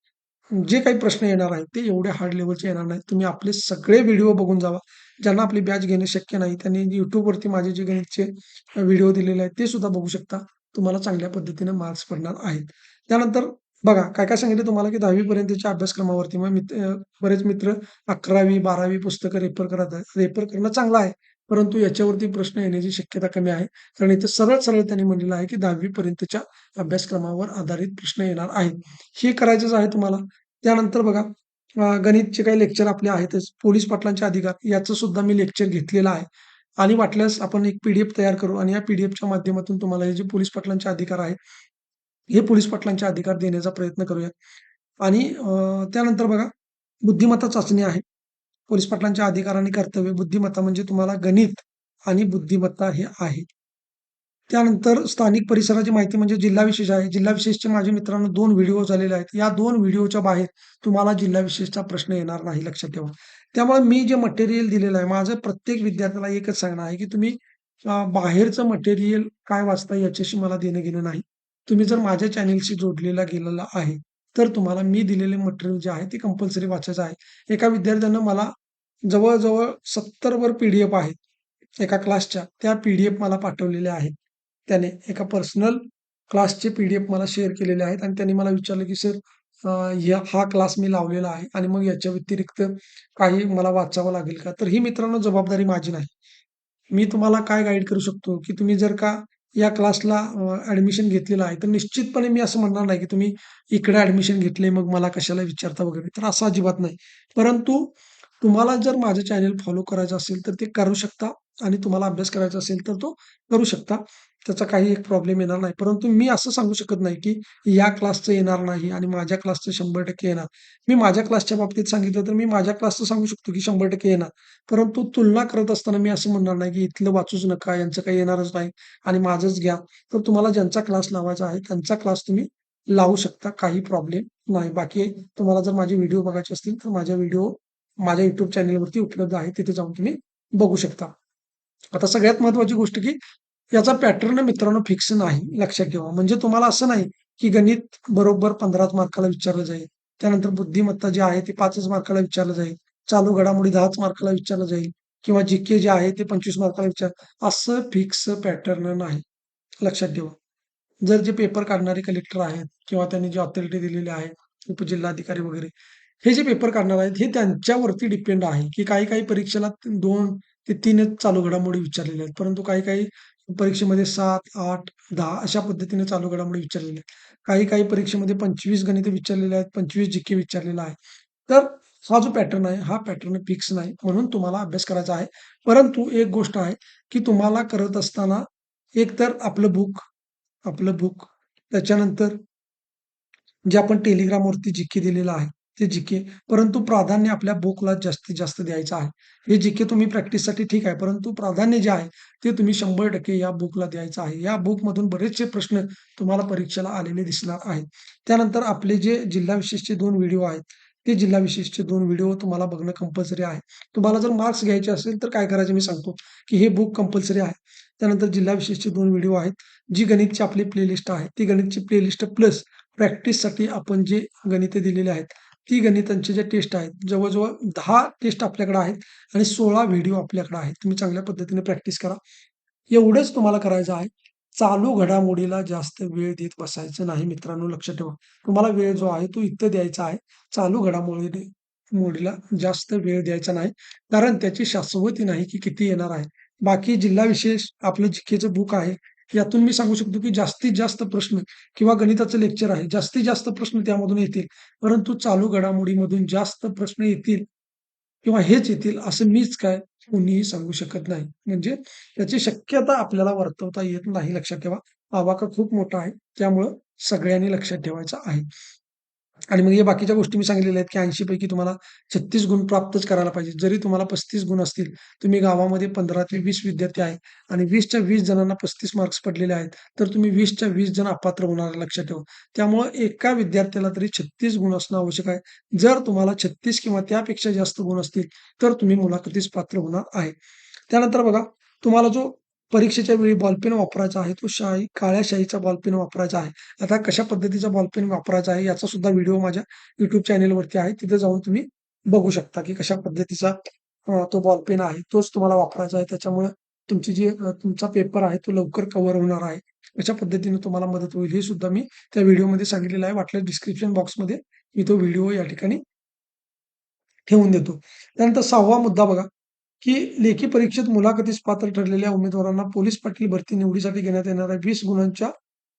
जे काही प्रश्न येणार आहेत, ते एवढे हार्ड लेव्हलचे येणार नाहीत. तुम्ही आपले सगळे व्हिडिओ बघून जावा. ज्यांना आपली बॅच घेणे शक्य नाही, त्यांनी YouTubeवरती माझे जे गणितचे व्हिडिओ दिलेले आहेत, ते सुद्धा बघू शकता. तुम्हाला चांगल्या पद्धतीने मार्क्स पडणार आहेत. त्यानंतर बघा, काय-काय सांगितलं तुम्हाला, की 10वी पर्यंतच्या अभ्यासक्रमावरती मग बरेच मित्र 11वी, 12वी पुस्तकं रेफर करत आहेत. रेफर करणं चांगलं आहे, परंतु याच्यावरती प्रश्न येण्याची शक्यता कमी आहे. कारण इथे सरळ-सरळ त्यांनी म्हटलेलं आहे, की 10वी पर्यंतच्या अभ्यासक्रमावर आधारित प्रश्न येणार आहेत. हे करायचंच आहे तुम्हाला. त्यानंतर बघा गणितचे काही लेक्चर आपले आहेतच. पोलीस पाटलांचे अधिकार याचं सुद्धा मी लेक्चर घेतलेलं आहे आणि वाटल्यास आपण एक पी-डी-एफ तयार करू आणि या पी-डी-एफच्या माध्यमातून तुम्हाला हे जे पोलीस पाटलांचे अधिकार आहेत, हे पोलीस पाटलांचे अधिकार देण्याचा प्रयत्न करूया. आणि त्यानंतर बघा बुद्धिमत्ता चाचणी आहे. पोलीस पाटलांचे अधिकार आणि कर्तव्य, बुद्धिमत्ता म्हणजे तुम्हाला गणित आणि बुद्धिमत्ता हे आहे. त्यानंतर स्थानिक परिसराची माहिती म्हणजे जिल्हा विशेष आहे. जिल्हा विशेषचे माझे मित्रांनो 2 व्हिडिओ झालेले आहेत. या 2 व्हिडिओच्या बाहेर तुम्हाला जिल्हा विशेषचा प्रश्न येणार नाही, लक्षात ठेवा. त्यामुळे मी जे मटेरियल दिलेलं आहे, माझं प्रत्येक विद्यार्थ्याला एकच सांगणं आहे, की तुम्ही बाहेरचं मटेरियल काय वाचता याच्याशी मला देणं-घेणं नाही. तुम्ही जर माझ्या चॅनेलशी जोडलेला गेलेला आहे, तर तुम्हाला मी दिलेले मटेरियल जे आहे ते कंपल्सरी वाचायचं आहे. एका विद्यार्थ्यानं मला जवळ-जवळ 70 वर पी-डी-एफ आहेत एका क्लासच्या. त्या पी-डी-एफ मला पाठवलेल्या आहेत. त्याने एका पर्सनल क्लासचे पी-डी-एफ मला शेअर केलेले आहेत आणि त्यांनी मला विचारलं, की "सर हा क्लास मी लावलेला आहे आणि मग याच्या व्यतिरिक्त काही मला वाचावं लागेल का?" तर ही मित्रांनो जबाबदारी माझी नाही. मी तुम्हाला काय गाईड करू शकतो, की तुम्ही जर का या क्लासला ॲडमिशन घेतलेलं आहे, तर निश्चितपणे मी असं म्हणणार नाही, की तुम्ही इकडे ॲडमिशन घेतले, मग मला कशाला विचारता वगैरे. तर असं अजिबात नाही. परंतु तुम्हाला जर माझं चॅनल फॉलो करायचं असेल, तर ते करू शकता आणि तुम्हाला अभ्यास करायचा असेल, तर तो करू शकता. त्याचा काही एक प्रॉब्लेम येणार नाही. परंतु मी असं सांगू शकत नाही, की या क्लासचं येणार नाही आणि माझ्या क्लासचं 100% येणार. मी माझ्या क्लासच्या बाबतीत सांगितलं तर मी माझ्या क्लासचं सांगू शकतो, की 100% येणार. परंतु तुलना करत असताना मी असं म्हणणार नाही, की इथलं वाचूच नका, यांचं काही येणारच नाही आणि माझंच घ्या. तर तुम्हाला ज्यांचा क्लास लावायचा आहे, त्यांचा क्लास तुम्ही लावू शकता. काही प्रॉब्लेम नाही. बाकी तुम्हाला जर माझे व्हिडिओ बघायचे असतील, तर माझ्या YouTube चॅनलवरती उपलब्ध आहे. तिथे जाऊन तुम्ही बघू शकता. आता सगळ्यात महत्त्वाची गोष्ट, की याचा पॅटर्न मित्रांनो फिक्स नाही, लक्षात ठेवा. म्हणजे तुम्हाला असं नाही, की गणित बरोबर 15च मार्काला विचारलं जाईल. त्यानंतर बुद्धिमत्ता जी आहे ती 5च मार्काला विचारलं जाईल. चालू घडामोडी 10च मार्काला विचारलं जाईल किंवा जी-के जे आहे ते 25 मार्काला असं फिक्स पॅटर्न नाही. लक्षात ठेवा. जर जे पेपर काढणारे कलेक्टर आहेत किंवा त्यांनी जे ऑथॉरिटी दिलेली आहे, उपजिल्हाधिकारी वगैरे, हे जे पेपर काढणार आहेत, हे त्यांच्यावरती डिपेंड आहे, की काही-काही परीक्षेला 2 ते 3च चालू घडामोडी विचारलेल्या आहेत. परंतु काही-काही परीक्षेमध्ये 7, 8, 10 अशा पद्धतीने चालू घडामोडी विचारलेल्या आहेत. काही-काही परीक्षेमध्ये 25 गणिते विचारलेले आहेत, 25 जी-के विचारलेला आहे. तर हा जो पॅटर्न आहे, हा पॅटर्न फिक्स नाही. म्हणून तुम्हाला अभ्यास करायचा आहे. परंतु एक गोष्ट आहे, की तुम्हाला करत असताना एकतर आपलं बुक त्याच्यानंतर जे आपण Telegramवरती जी-के दिलेलं आहे, ते जी-के. परंतु प्राधान्य आपल्या बुकला जास्तीत जास्त द्यायचं आहे. हे जी-के तुम्ही प्रॅक्टिससाठी ठीक आहे, परंतु प्राधान्य जे आहे, ते तुम्ही 100% या बुकला द्यायचं आहे. या बुकमधून बरेचसे प्रश्न तुम्हाला परीक्षेला आलेले दिसणार आहेत. त्यानंतर आपले जे जिल्हा विशेषचे 2 व्हिडिओ आहेत, ते जिल्हा विशेषचे 2 व्हिडिओ तुम्हाला बघणं कंपल्सरी आहे. तुम्हाला जर मार्क्स घ्यायचे असेल, तर काय करायचं मी सांगतो, की हे बुक कंपल्सरी आहे. त्यानंतर जिल्हा विशेषचे 2 व्हिडिओ आहेत. जी गणितची आपली प्लेलिस्ट आहे, ती गणितची प्लेलिस्ट प्लस प्रॅक्टिससाठी आपण जे गणिते दिलेली आहेत, ती गणितांचे जे टेस्ट आहेत, जवळ-जवळ 10 टेस्ट आपल्याकडे आहेत आणि 16 व्हिडिओ आपल्याकडे आहेत. तुम्ही चांगल्या पद्धतीने प्रॅक्टिस करा. एवढंच तुम्हाला करायचं आहे. चालू घडामोडीला जास्त वेळ देत बसायचं नाही मित्रांनो, लक्षात ठेवा. तुम्हाला वेळ जो आहे तो इथं द्यायचा आहे. चालू मोडीला जास्त वेळ द्यायचा नाही. कारण त्याची शाश्वती नाही, की किती येणार आहे. बाकी जिल्हा विशेष आपलं जी-केचं बुक आहे. यातून मी सांगू शकतो, की जास्तीत जास्त प्रश्न किंवा गणिताचं लेक्चर आहे. जास्तीत जास्त प्रश्न त्यामधून येतील. परंतु चालू घडामोडीमधून जास्त प्रश्न येतील किंवा हेच येतील असं मीच काय कोणीही सांगू शकत नाही. म्हणजे त्याची शक्यता आपल्याला वर्तवता येत नाही, लक्षात ठेवा. आवाका खूप मोठा आहे. त्यामुळं सगळ्यांनी लक्षात ठेवायचं आहे. आणि मग या बाकीच्या गोष्टी मी सांगितलेल्या आहेत, की 80 पैकी तुम्हाला 36 गुण प्राप्तच करायला पाहिजे. जरी तुम्हाला 35 गुण असतील, तुम्ही गावामध्ये 15 ते 20 विद्यार्थी आहे आणि 20च्या 20 जणांना 35 मार्क्स पडलेले आहेत, तर तुम्ही 20च्या 20 जण अपात्र होणार आहे, लक्षात ठेवा. त्यामुळं एका विद्यार्थ्याला तरी 36 गुण असणं आवश्यक आहे. जर तुम्हाला 36 किंवा त्यापेक्षा जास्त गुण असतील, तर तुम्ही मुलाखतीस पात्र होणार आहे. त्यानंतर बघा, तुम्हाला जो परीक्षेच्या वेळी बॉलपेन वापरायचा आहे, तो काळ्या शाईचा बॉलपेन वापरायचा आहे. आता कशा पद्धतीचा बॉलपेन वापरायचा आहे, याचा सुद्धा व्हिडिओ माझ्या YouTube चॅनेलवरती आहे. तिथे जाऊन तुम्ही बघू शकता, की कशा पद्धतीचा तो बॉलपेन आहे. तोच तुम्हाला वापरायचा आहे. त्याच्यामुळे तुमचा पेपर आहे, तो लवकर कव्हर होणार आहे. अशा पद्धतीने तुम्हाला मदत होईल. हे सुद्धा मी त्या व्हिडिओमध्ये सांगितलेलं आहे. वाटल्यास डिस्क्रिप्शन बॉक्समध्ये मी तो व्हिडिओ या ठिकाणी ठेवून देतो. त्यानंतर 6वा मुद्दा बघा, की लेखी परीक्षेत मुलाखतीस पात्र ठरलेल्या उमेदवारांना पोलीस पाटील भरती निवडीसाठी घेण्यात येणाऱ्या 20 गुणांच्या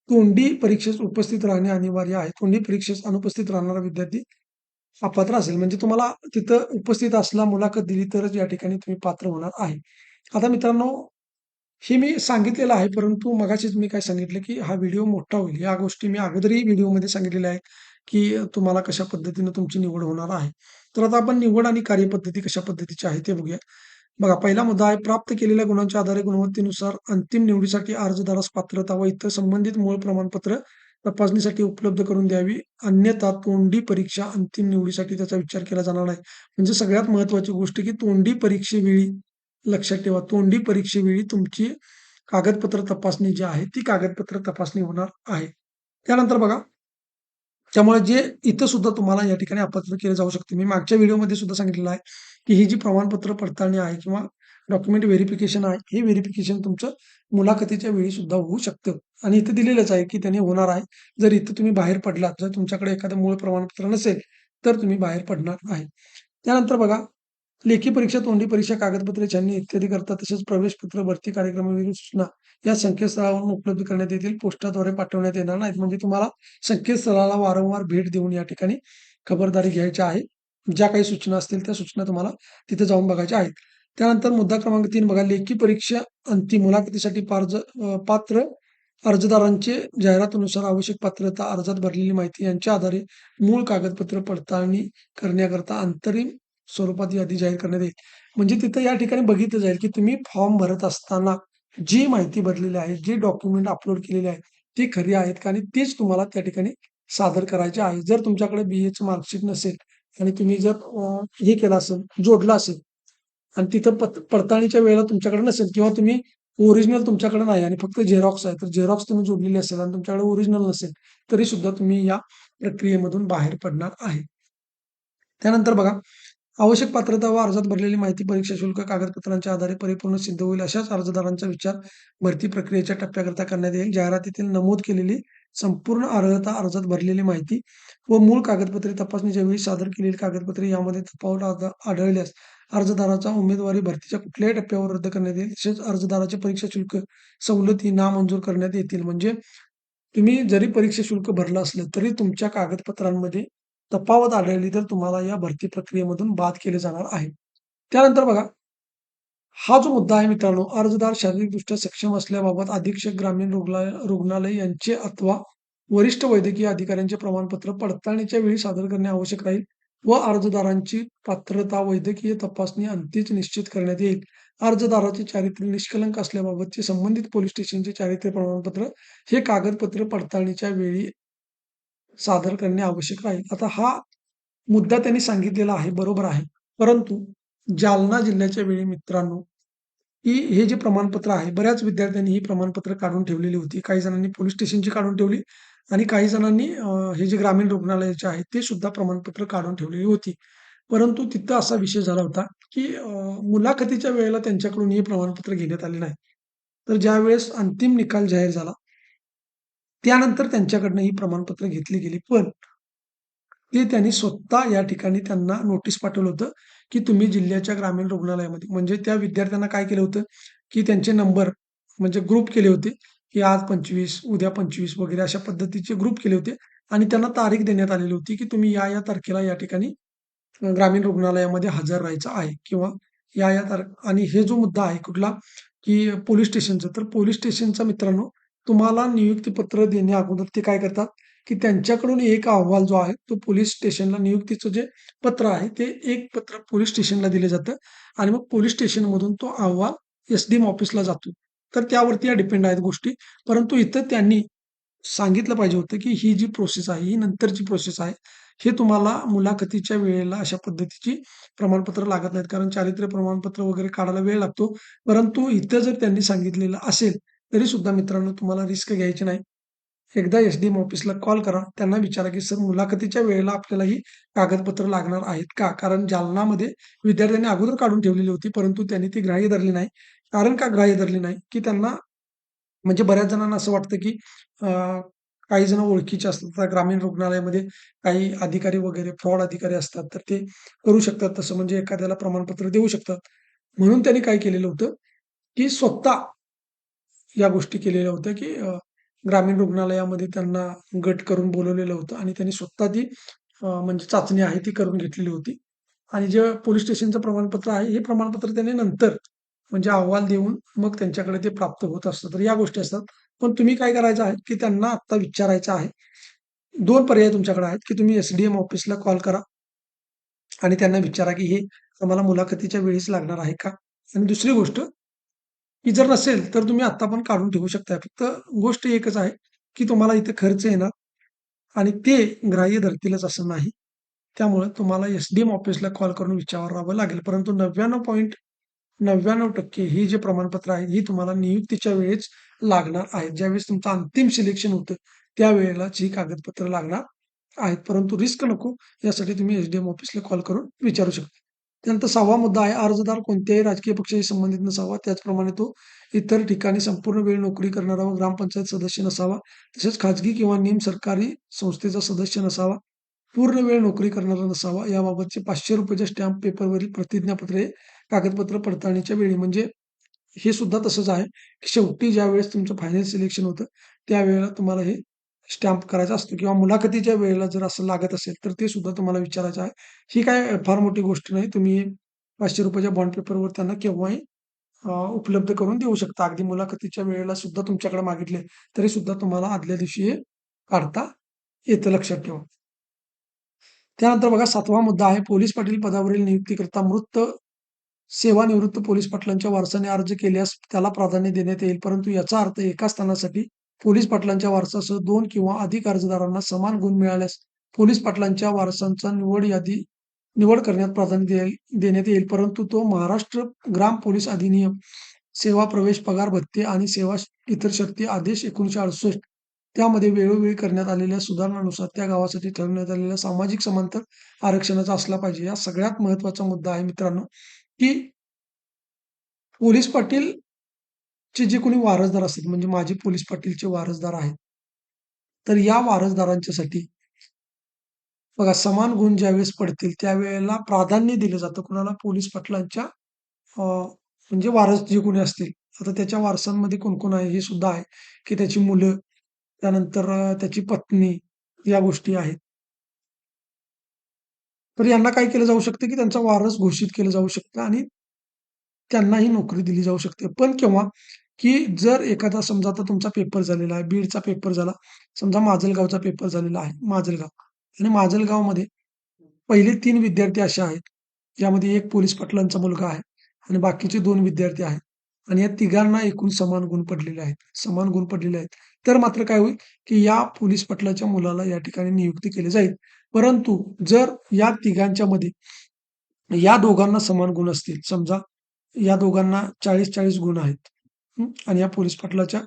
तोंडी परीक्षेस उपस्थित राहणे अनिवार्य आहे. तोंडी परीक्षेस अनुपस्थित राहणारा विद्यार्थी अपात्र असेल. म्हणजे तुम्हाला तिथं उपस्थित असला, मुलाखत दिली तरच या ठिकाणी तुम्ही पात्र होणार आहे. आता मित्रांनो, हे मी सांगितलेलं आहे, परंतु मगाशीच मी काय सांगितलं, की हा व्हिडिओ मोठा होईल. या गोष्टी मी अगोदरही व्हिडिओमध्ये सांगितलेल्या आहेत, की तुम्हाला कशा पद्धतीने तुमची निवड होणार आहे. तर आता आपण निवड आणि कार्यपद्धती कशा पद्धतीची आहे ते बघूया. बघा, पहिला मुद्दा आहे प्राप्त केलेल्या गुणांच्या आधारे गुणवत्तेनुसार अंतिम निवडीसाठी अर्जदारास पात्रता व इतर संबंधित मूळ प्रमाणपत्र तपासणीसाठी उपलब्ध करून द्यावी. अन्यथा तोंडी परीक्षा अंतिम निवडीसाठी त्याचा विचार केला जाणार नाही. म्हणजे सगळ्यात महत्त्वाची गोष्ट, की तोंडी परीक्षेवेळी लक्षात ठेवा, तोंडी परीक्षेवेळी तुमची कागदपत्र तपासणी जी आहे, ती कागदपत्र तपासणी होणार आहे. त्यानंतर बघा, त्यामुळे जे इथं सुद्धा तुम्हाला या ठिकाणी अपात्र केले जाऊ शकते. मी मागच्या व्हिडिओमध्ये सुद्धा सांगितलेलं आहे, की ही जी प्रमाणपत्र पडताळणी आहे किंवा डॉक्युमेंट व्हेरिफिकेशन आहे, हे व्हेरिफिकेशन तुमचं मुलाखतीच्या वेळी सुद्धा होऊ शकतं आणि इथं दिलेलंच आहे, की त्याने होणार आहे. जर इथं तुम्ही बाहेर पडलात, जर तुमच्याकडे एखादं मूळ प्रमाणपत्र नसेल, तर तुम्ही बाहेर पडणार आहे. त्यानंतर बघा, लेखी परीक्षा, तोंडी परीक्षा, कागदपत्रे छाननी इत्यादी करता तसेच प्रवेशपत्र, भरती कार्यक्रमावरील सूचना या संकेतस्थळावरून उपलब्ध करण्यात येतील. पोस्टाद्वारे पाठवण्यात येणार नाहीत. म्हणजे तुम्हाला संकेतस्थळाला वारंवार भेट देऊन या ठिकाणी खबरदारी घ्यायची आहे. ज्या काही सूचना असतील त्या सूचना तुम्हाला तिथे जाऊन बघायच्या आहेत. त्यानंतर मुद्दा क्रमांक 3 बघा, लेखी परीक्षा अंतिम मुलाखतीसाठी पात्र अर्जदारांचे जाहिरातीनुसार आवश्यक पात्रता, अर्जात भरलेली माहिती यांच्या आधारे मूळ कागदपत्र पडताळणी करण्याकरता अंतरिम स्वरूपात यादी जाहीर करण्यात येईल. म्हणजे तिथं या ठिकाणी बघितलं जाईल, की तुम्ही फॉर्म भरत असताना जी माहिती भरलेली आहे, जे डॉक्युमेंट अपलोड केलेले आहेत, ती खरी आहेत का? आणि तेच तुम्हाला त्या ठिकाणी सादर करायचे आहे. जर तुमच्याकडे BAचं मार्कशीट नसेल आणि तुम्ही जर हे केलं असेल, जोडलं असेल आणि तिथं पडताळणीच्या वेळेला तुमच्याकडे नसेल किंवा तुम्ही ओरिजिनल तुमच्याकडे नाही आणि फक्त झेरॉक्स आहे, तर झेरॉक्स तुम्ही जोडलेली असेल आणि तुमच्याकडे ओरिजिनल नसेल, तरी सुद्धा तुम्ही या प्रक्रियेमधून बाहेर पडणार आहे. त्यानंतर बघा, आवश्यक पात्रता व अर्जात भरलेली माहिती, परीक्षा शुल्क, कागदपत्रांच्या आधारे परिपूर्ण सिद्ध होईल अशाच अर्जदारांचा विचार भरती प्रक्रियेच्या टप्प्याकरता करण्यात येईल. जाहिरातीतील नमूद केलेली संपूर्ण अर्हता, अर्जात भरलेली माहिती व मूळ कागदपत्रे तपासणीच्या वेळी सादर केलेली कागदपत्रे यामध्ये तफावत आढळल्यास अर्जदाराचा उमेदवारी भरतीच्या कुठल्याही टप्प्यावर रद्द करण्यात येईल. तसेच अर्जदाराचे परीक्षा शुल्क सवलती नामंजूर करण्यात येतील. म्हणजे तुम्ही जरी परीक्षा शुल्क भरलं असलं तरी तुमच्या कागदपत्रांमध्ये तफावत आढळली तर तुम्हाला या भरती प्रक्रियेमधून बाद केले जाणार आहे. त्यानंतर बघा, हा जो मुद्दा आहे मित्रांनो, अर्जदार शारीरिकदृष्ट्या सक्षम असल्याबाबत अधीक्षक ग्रामीण रुग्णालय यांचे अथवा वरिष्ठ वैद्यकीय अधिकाऱ्यांचे प्रमाणपत्र पडताळणीच्या वेळी सादर करणे आवश्यक राहील व अर्जदारांची पात्रता वैद्यकीय तपासणी अंतीच निश्चित करण्यात येईल. अर्जदाराचे चारित्र्य निष्कलंक असल्याबाबतचे संबंधित पोलीस स्टेशनचे चारित्र्य प्रमाणपत्र हे कागदपत्र पडताळणीच्या वेळी सादर करणे आवश्यक राहील. आता हा मुद्दा त्यांनी सांगितलेला आहे, बरोबर आहे. परंतु जालना जिल्ह्याच्या वेळी मित्रांनो, की हे जे प्रमाणपत्र आहे, बऱ्याच विद्यार्थ्यांनी ही प्रमाणपत्र काढून ठेवलेली होती. काही जणांनी पोलिस स्टेशनची काढून ठेवली आणि काही जणांनी हे जे ग्रामीण रुग्णालयाचे आहेत, ते सुद्धा प्रमाणपत्र काढून ठेवलेली होती. परंतु तिथं असा विषय झाला होता, की मुलाखतीच्या वेळेला त्यांच्याकडून हे प्रमाणपत्र घेण्यात आले नाही. तर ज्यावेळेस अंतिम निकाल जाहीर झाला, त्यानंतर त्यांच्याकडनं ही प्रमाणपत्र घेतली गेली. पण ते त्यांनी स्वतः या ठिकाणी त्यांना नोटीस पाठवलं होतं, की तुम्ही जिल्ह्याच्या ग्रामीण रुग्णालयामध्ये म्हणजे त्या विद्यार्थ्यांना काय केलं होतं, की त्यांचे नंबर म्हणजे ग्रुप केले होते, की आज 25, उद्या 25 वगैरे अशा पद्धतीचे ग्रुप केले होते आणि त्यांना तारीख देण्यात आलेली होती, की तुम्ही या तारखेला या ठिकाणी ग्रामीण रुग्णालयामध्ये हजर राहायचं आहे किंवा या आणि हे जो मुद्दा आहे कुठला, की पोलिस स्टेशनचा. तर पोलिस स्टेशनचा मित्रांनो, तुम्हाला नियुक्तीपत्र देण्या अगोदर ते काय करतात, की त्यांच्याकडून एक अहवाल जो आहे, तो पोलिस स्टेशनला नियुक्तीचं जे पत्र आहे, ते एक पत्र पोलिस स्टेशनला दिलं जातं आणि मग पोलिस स्टेशनमधून तो अहवाल एस-डी-एम ऑफिसला जातो. तर त्यावरती या डिपेंड आहेत गोष्टी. परंतु इथं त्यांनी सांगितलं पाहिजे होतं, की ही जी प्रोसेस आहे, ही नंतरची प्रोसेस आहे. हे तुम्हाला मुलाखतीच्या वेळेला अशा पद्धतीची प्रमाणपत्र लागत नाहीत. कारण चारित्र्य प्रमाणपत्र वगैरे काढायला वेळ लागतो. परंतु इथं जर त्यांनी सांगितलेलं असेल, तरी सुद्धा मित्रांनो तुम्हाला रिस्क घ्यायची नाही. एकदा एस-डी-एम ऑफिसला कॉल करा. त्यांना विचारा, की "सर मुलाखतीच्या वेळेला आपल्याला ही कागदपत्र लागणार आहेत का?" कारण जालनामध्ये विद्यार्थ्यांनी अगोदर काढून ठेवलेली होती, परंतु त्यांनी ती ग्राह्य धरली नाही. कारण का ग्राह्य धरली नाही? की त्यांना म्हणजे बऱ्याच जणांना असं वाटतं, की अ, काही जण ओळखीचे असतात. आता ग्रामीण रुग्णालयामध्ये काही अधिकारी वगैरे फ्रॉड अधिकारी असतात, तर ते करू शकतात तसं म्हणजे एखाद्याला प्रमाणपत्र देऊ शकतात. म्हणून त्यांनी काय केलेलं होतं, की स्वतः या गोष्टी केलेल्या होत्या, की ग्रामीण रुग्णालयामध्ये त्यांना गट करून बोलावलेलं होतं आणि त्यांनी स्वतः ती म्हणजे चाचणी आहे ती करून घेतलेली होती. आणि जे पोलिस स्टेशनचं प्रमाणपत्र आहे, हे प्रमाणपत्र त्यांनी नंतर म्हणजे अहवाल देऊन मग त्यांच्याकडे ते प्राप्त होत असतं. तर या गोष्टी असतात. पण तुम्ही काय करायचं आहे, की त्यांना आत्ता विचारायचं आहे. 2 पर्याय तुमच्याकडे आहेत, की तुम्ही एस-डी-एम ऑफिसला कॉल करा आणि त्यांना विचारा, की हे आम्हाला मुलाखतीच्या वेळीच लागणार आहे का? आणि दुसरी गोष्ट, की जर नसेल तर तुम्ही आत्ता पण काढून ठेवू शकता. फक्त गोष्ट एकच आहे, की तुम्हाला इथे खर्च येणार आणि ते ग्राह्य धरतीलच असं नाही. त्यामुळे तुम्हाला एस-डी-एम ऑफिसला कॉल करून विचारावं लागेल. परंतु 99.99% ही जे प्रमाणपत्र आहे, ही तुम्हाला नियुक्तीच्या वेळेस लागणार आहेत. ज्यावेळेस तुमचं अंतिम सिलेक्शन होतं, त्यावेळेलाच ही कागदपत्र लागणार आहेत. परंतु रिस्क नको यासाठी तुम्ही एस-डी-एम ऑफिसला कॉल करून विचारू शकता. त्यानंतर 6वा मुद्दा आहे, अर्जदार कोणत्याही राजकीय पक्षाशी संबंधित नसावा. त्याचप्रमाणे तो इतर ठिकाणी संपूर्ण वेळ नोकरी करणारा व ग्रामपंचायत सदस्य नसावा. तसेच खाजगी किंवा निमसरकारी संस्थेचा सदस्य नसावा. पूर्ण वेळ नोकरी करणारा नसावा. याबाबतचे ₹500च्या स्टॅम्प पेपरवरील प्रतिज्ञापत्र हे कागदपत्र पडताळणीच्या वेळी म्हणजे हे सुद्धा तसंच आहे, की शेवटी ज्यावेळेस तुमचं फायनल सिलेक्शन होतं, त्यावेळेला तुम्हाला हे स्टॅम्प करायचा असतो किंवा मुलाखतीच्या वेळेला जर असं लागत असेल, तर ते सुद्धा तुम्हाला विचारायचं आहे. ही काय फार मोठी गोष्ट नाही. तुम्ही ₹500च्या बॉन्ड पेपरवर त्यांना केव्हाही उपलब्ध करून देऊ शकता. अगदी मुलाखतीच्या वेळेला सुद्धा तुमच्याकडे मागितले, तरी सुद्धा तुम्हाला आदल्या दिवशी हे काढता येतं, लक्षात ठेवा. त्यानंतर बघा 7वा मुद्दा आहे, पोलीस पाटील पदावरील नियुक्तीकरिता मृत सेवानिवृत्त पोलीस पाटलांच्या वारसाने अर्ज केल्यास त्याला प्राधान्य देण्यात येईल. परंतु याचा अर्थ एका स्थानासाठी पोलीस पाटलांच्या वारसासह 2 किंवा अधिक अर्जदारांना समान गुण मिळाल्यास पोलीस पाटलांच्या वारसांचा निवड करण्यात प्राधान्य देण्यात येईल. परंतु तो महाराष्ट्र ग्राम पोलीस अधिनियम, सेवा प्रवेश, पगार भत्ते आणि सेवा इतर शर्ती आदेश 1968 त्यामध्ये वेळोवेळी करण्यात आलेल्या सुधारणांनुसार त्या गावासाठी ठरवण्यात आलेल्या सामाजिक समांतर आरक्षणाचा असला पाहिजे. हा सगळ्यात महत्त्वाचा मुद्दा आहे मित्रांनो, की पोलीस पाटीलचे जे कोणी वारसदार असतील, म्हणजे माझे पोलीस पाटीलचे वारसदार आहेत, तर या वारसदारांच्यासाठी बघा समान गुण ज्यावेळेस पडतील त्यावेळेला प्राधान्य दिलं जातं कुणाला? पोलीस पाटलांच्या म्हणजे वारस जे कोणी असतील. आता त्याच्या वारसांमध्ये कोण-कोण आहे हे सुद्धा आहे, की त्याची मुलं, त्यानंतर त्याची पत्नी, या गोष्टी आहेत. तर यांना काय केलं जाऊ शकतं, की त्यांचा वारस घोषित केलं जाऊ शकतं आणि त्यांना ही नोकरी दिली जाऊ शकते. पण केव्हा? की जर एखादा समजा आता तुमचा पेपर झालेला आहे, बीडचा पेपर झाला, समजा माजलगावचा पेपर झालेला आहे, माजलगाव आणि माजलगावमध्ये पहिले 3 विद्यार्थी असे आहेत, यामध्ये 1 पोलीस पाटलांचा मुलगा आहे आणि बाकीचे 2 विद्यार्थी आहेत आणि या तिघांना एकूण समान गुण पडलेले आहेत. समान गुण पडलेले आहेत. तर मात्र काय होईल, की या पोलीस पाटलाच्या मुलाला या ठिकाणी नियुक्ती केली जाईल. परंतु जर या तिघांच्यामध्ये या दोघांना समान गुण असतील, समजा या दोघांना 40-40 गुण आहेत. आणि या पोलीस पाटलाच्या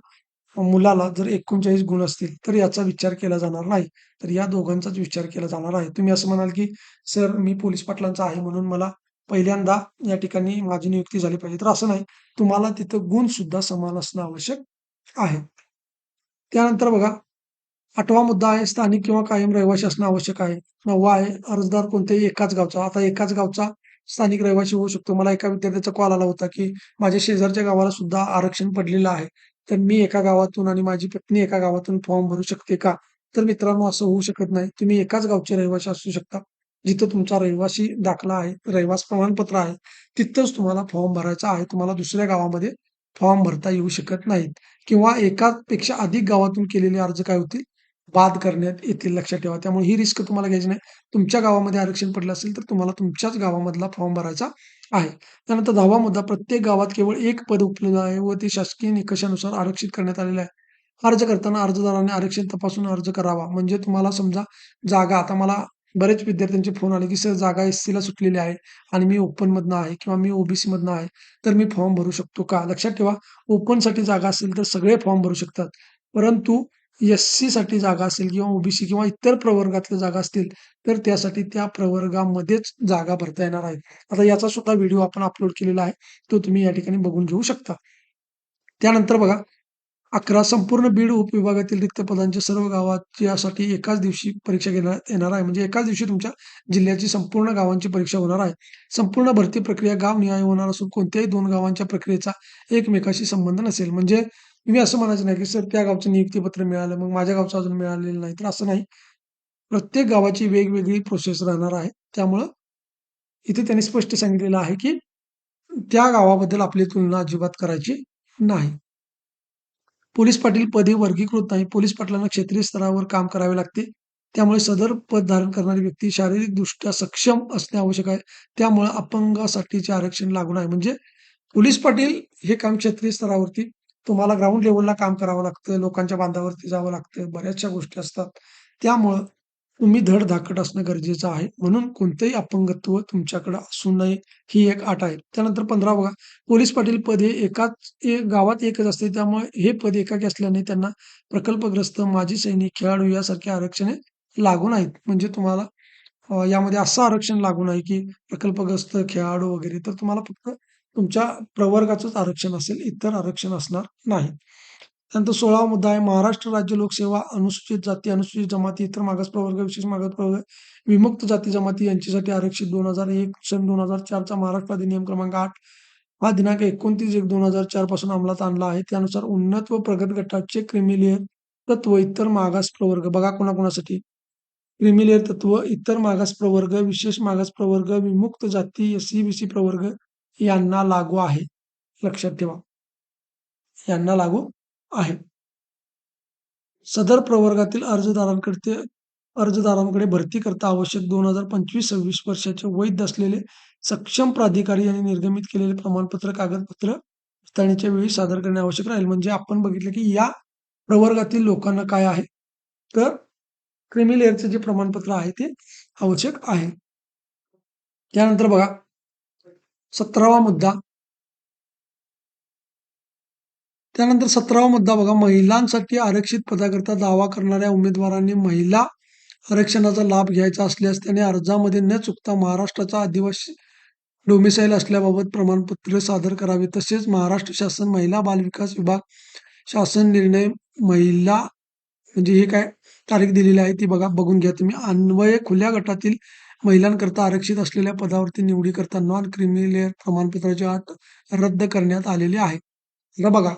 मुलाला जर 39 गुण असतील, तर याचा विचार केला जाणार नाही. तर या दोघांचाच विचार केला जाणार आहे. तुम्ही असं म्हणाल, की "सर, मी पोलीस पाटलांचा आहे म्हणून मला पहिल्यांदा या ठिकाणी माझी नियुक्ती झाली पाहिजे." तर असं नाही. तुम्हाला तिथं गुण सुद्धा समान असणं आवश्यक आहे. त्यानंतर बघा 8वा मुद्दा आहे, स्थानिक किंवा कायम रहिवासी असणं आवश्यक आहे. 9वा आहे, अर्जदार कोणत्याही एकाच गावचा. आता एकाच गावचा स्थानिक रहिवासी होऊ शकतो. मला एका विद्यार्थ्याचा कॉल आला होता, की माझ्या शेजारच्या गावाला सुद्धा आरक्षण पडलेलं आहे. तर मी एका गावातून आणि माझी पत्नी एका गावातून फॉर्म भरू शकते का? तर मित्रांनो, असं होऊ शकत नाही. तुम्ही एकाच गावचे रहिवासी असू शकता. जिथं तुमचा रहिवासी दाखला आहे, रहिवास प्रमाणपत्र आहे, तिथंच तुम्हाला फॉर्म भरायचा आहे. तुम्हाला दुसऱ्या गावामध्ये फॉर्म भरता येऊ शकत नाहीत किंवा एकापेक्षा अधिक गावातून केलेले अर्ज काय होतील? बाद करण्यात येतील, लक्षात ठेवा. त्यामुळे ही रिस्क तुम्हाला घ्यायची नाही. तुमच्या गावामध्ये आरक्षण पडलं असेल, तर तुम्हाला तुमच्याच गावामधला फॉर्म भरायचा आहे. त्यानंतर 10वा मुद्दा, प्रत्येक गावात केवळ 1 पद उपलब्ध आहे व ते शासकीय निकषानुसार आरक्षित करण्यात आलेलं आहे. अर्ज करताना अर्जदाराने आरक्षण तपासून अर्ज करावा. म्हणजे तुम्हाला समजा जागा, आता मला बरेच विद्यार्थ्यांचे फोन आले, की "सर, जागा एस-सीला सुटलेली आहे आणि मी ओपनमधनं आहे किंवा मी ओबीसीमधनं आहे, तर मी फॉर्म भरू शकतो का?" लक्षात ठेवा, ओपनसाठी जागा असेल तर सगळे फॉर्म भरू शकतात. परंतु एस-सीसाठी जागा असेल किंवा ओबीसी किंवा इतर प्रवर्गातल्या जागा असतील, तर त्यासाठी त्या प्रवर्गामध्येच जागा भरता येणार आहेत. आता याचा सुद्धा व्हिडिओ आपण अपलोड केलेला आहे. तो तुम्ही या ठिकाणी बघून घेऊ शकता. त्यानंतर बघा 11 संपूर्ण बीड उपविभागातील रिक्त पदांच्या सर्व गावाच्यासाठी एकाच दिवशी परीक्षा घेण्यात येणार आहे. म्हणजे एकाच दिवशी तुमच्या जिल्ह्याची संपूर्ण गावांची परीक्षा होणार आहे. संपूर्ण भरती प्रक्रिया गावनिहाय होणार असून कोणत्याही 2 गावांच्या प्रक्रियेचा एकमेकांशी संबंध नसेल. म्हणजे तुम्ही असं म्हणायचं नाही, की सर त्या गावचं नियुक्तीपत्र मिळालं, मग माझ्या गावचं अजून मिळालेलं नाही. तर असं नाही. प्रत्येक गावाची वेगवेगळी प्रोसेस राहणार आहे. त्यामुळं इथे त्यांनी स्पष्ट सांगितलेलं आहे, की त्या गावाबद्दल आपली तुलना अजिबात करायची नाही. पोलीस पाटील पद हे वर्गीकृत नाही. पोलीस पाटलांना क्षेत्रीय स्तरावर काम करावे लागते. त्यामुळे सदर पद धारण करणारी व्यक्ती शारीरिकदृष्ट्या सक्षम असणे आवश्यक आहे. त्यामुळे अपंगासाठीचे आरक्षण लागू नाही. म्हणजे पोलीस पाटील हे काम क्षेत्रीय स्तरावरती तुम्हाला ग्राउंड लेव्हलला काम करावं लागतं. लोकांच्या बांधावरती जावं लागतं. बऱ्याचशा गोष्टी असतात. त्यामुळं तुम्ही धडधाकट असणं गरजेचं आहे. म्हणून कोणतंही अपंगत्व तुमच्याकडे असू नये, ही एक अट आहे. त्यानंतर 15 बघा, पोलीस पाटील पद हे गावात एकच असते. त्यामुळे हे पद एकाकी असल्याने त्यांना प्रकल्पग्रस्त, माजी सैनिक, खेळाडू यासारखी आरक्षणे लागू नाहीत. म्हणजे तुम्हाला यामध्ये असं आरक्षण लागू नाही, की प्रकल्पग्रस्त, खेळाडू वगैरे. तर तुम्हाला फक्त तुमच्या प्रवर्गाचंच आरक्षण असेल, इतर आरक्षण असणार नाही. त्यानंतर 16वा मुद्दा आहे, महाराष्ट्र राज्य लोकसेवा अनुसूचित जाती, अनुसूचित जमाती, इतर मागास प्रवर्ग, विशेष मागास प्रवर्ग, विमुक्त जाती जमाती यांच्यासाठी आरक्षित 2001 सन 2004 चा महाराष्ट्र अधिनियम क्रमांक 8 हा दिनांक 29/1/2004 पासून अंमलात आणला आहे. त्यानुसार उन्नत व प्रगत गटाचे क्रिमिलेअर तत्व इतर मागास प्रवर्ग, बघा कोणाकोणासाठी क्रिमिलेअर तत्व इतर मागास प्रवर्ग, विशेष मागास प्रवर्ग, विमुक्त जाती, एस-सी, बी-सी प्रवर्ग यांना लागू आहे. लक्षात ठेवा, यांना लागू आहे. सदर प्रवर्गातील अर्जदारांकडे भरती करता आवश्यक 2025-26 वर्षाचे वैध असलेले सक्षम प्राधिकारी यांनी निर्गमित केलेले प्रमाणपत्र कागदपत्र पडताळणीच्या वेळी सादर करणे आवश्यक राहील. म्हणजे आपण बघितलं की या प्रवर्गातील लोकांना काय आहे, तर क्रिमी लेअरचे जे प्रमाणपत्र आहे ते आवश्यक आहे. त्यानंतर बघा 17वा मुद्दा. त्यानंतर 17वा मुद्दा बघा, महिलांसाठी आरक्षित पदाकरता दावा करणाऱ्या उमेदवारांनी महिला आरक्षणाचा लाभ घ्यायचा असल्यास त्याने अर्जामध्ये न चुकता महाराष्ट्राचा आदिवासी डोमिसाईल असल्याबाबत प्रमाणपत्र सादर करावे. तसेच महाराष्ट्र शासन महिला बालविकास विभाग शासन निर्णय महिला म्हणजे हे काय तारीख दिलेली आहे ती बघा, बघून घ्या तुम्ही. अन्वये खुल्या गटातील महिलांकरता आरक्षित असलेल्या पदावरती निवडी करता नॉन क्रिमिलेअर प्रमाणपत्राची अट रद्द करण्यात आलेली आहे. आता बघा,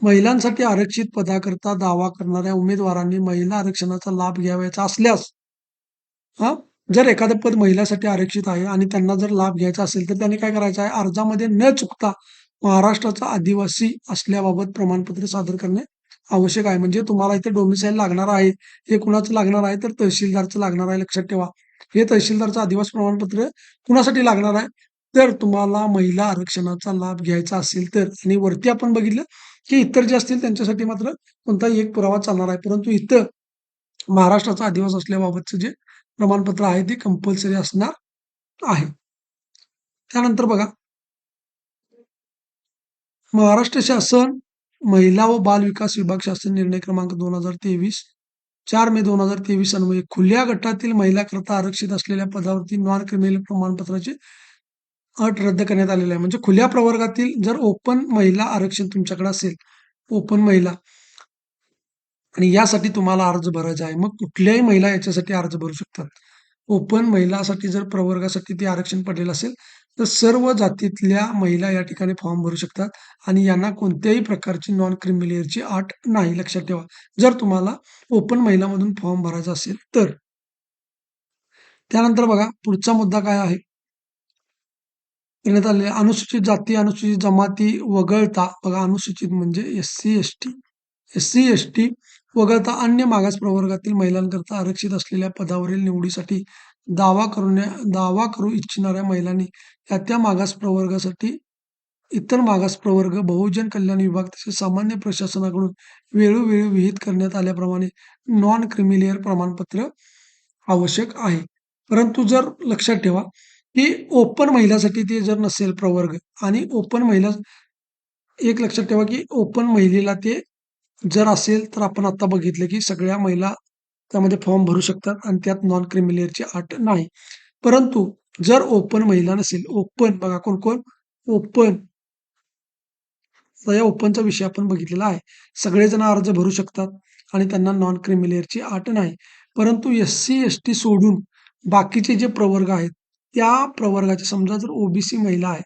महिलांसाठी आरक्षित पदाकरता दावा करणाऱ्या उमेदवारांनी महिला आरक्षणाचा लाभ घ्यावयाचा असल्यास जर एखादं पद महिलांसाठी आरक्षित आहे आणि त्यांना जर लाभ घ्यायचा असेल तर त्यांनी काय करायचं आहे, अर्जामध्ये न चुकता महाराष्ट्राचा आदिवासी असल्याबाबत प्रमाणपत्र सादर करणे आवश्यक आहे. म्हणजे तुम्हाला इथे डोमिसाईल लागणार आहे. हे कुणाचं लागणार आहे, तर तहसीलदारचं लागणार आहे. लक्षात ठेवा, हे तहसीलदारचं आदिवासी प्रमाणपत्र कुणासाठी लागणार आहे, तर तुम्हाला महिला आरक्षणाचा लाभ घ्यायचा असेल तर. आणि वरती आपण बघितलं की इतर जे असतील त्यांच्यासाठी मात्र कोणताही एक पुरावा चालणार आहे, परंतु इथं महाराष्ट्राचा आदिवासी असल्याबाबतचं जे प्रमाणपत्र आहे ते कंपल्सरी असणार आहे. त्यानंतर बघा, महाराष्ट्र शासन महिला व बाल विकास विभाग शासन निर्णय क्रमांक 2023 4 मे 2023 अन्वये खुल्या गटातील महिलाकरता आरक्षित असलेल्या पदावरती नॉन क्रिमिनल प्रमाणपत्राची अट रद्द करण्यात आलेली आहे. म्हणजे खुल्या प्रवर्गातील जर ओपन महिला आरक्षण तुमच्याकडे असेल, ओपन महिला, आणि यासाठी तुम्हाला अर्ज भरायचा आहे. मग कुठल्याही महिला याच्यासाठी अर्ज भरू शकतात. ओपन महिलासाठी जर प्रवर्गासाठी ते आरक्षण पडलेलं असेल तर सर्व जातीतल्या महिला या ठिकाणी फॉर्म भरू शकतात आणि यांना कोणत्याही प्रकारची नॉन क्रिमिलेअरची अट नाही. लक्षात ठेवा, जर तुम्हाला ओपन महिलामधून फॉर्म भरायचा असेल तर. त्यानंतर बघा, पुढचा मुद्दा काय आहे, करण्यात आलेले अनुसूचित जाती अनुसूचित जमाती वगळता, बघा अनुसूचित म्हणजे एस सी एस टी वगळता अन्य मागास प्रवर्गातील महिलांकरता आरक्षित असलेल्या पदावरील निवडीसाठी दावा करू इच्छिणाऱ्या महिलांनी त्या मागास प्रवर्गासाठी इतर मागास प्रवर्ग बहुजन कल्याण विभाग तसेच सामान्य प्रशासनाकडून वेळोवेळी विहित करण्यात आल्याप्रमाणे नॉन क्रिमिलेअर प्रमाणपत्र आवश्यक आहे. परंतु जर लक्षात ठेवा की ओपन महिलासाठी ते जर नसेल प्रवर्ग, आणि ओपन महिला एक लक्षात ठेवा की ओपन महिलेला ते जर असेल तर आपण आता बघितलं की सगळ्या महिला त्यामध्ये फॉर्म भरू शकतात आणि त्यात नॉन क्रिमिलेअरची अट नाही. परंतु जर ओपन महिला नसेल, ओपन बघा कोण कोण ओपन, तर या ओपनचा विषय आपण बघितलेला आहे. सगळेजण अर्ज भरू शकतात आणि त्यांना नॉन क्रिमिलेअरची अट नाही. परंतु SC ST सोडून बाकीचे जे प्रवर्ग आहेत त्या प्रवर्गाचे, समजा जर ओबीसी महिला आहे,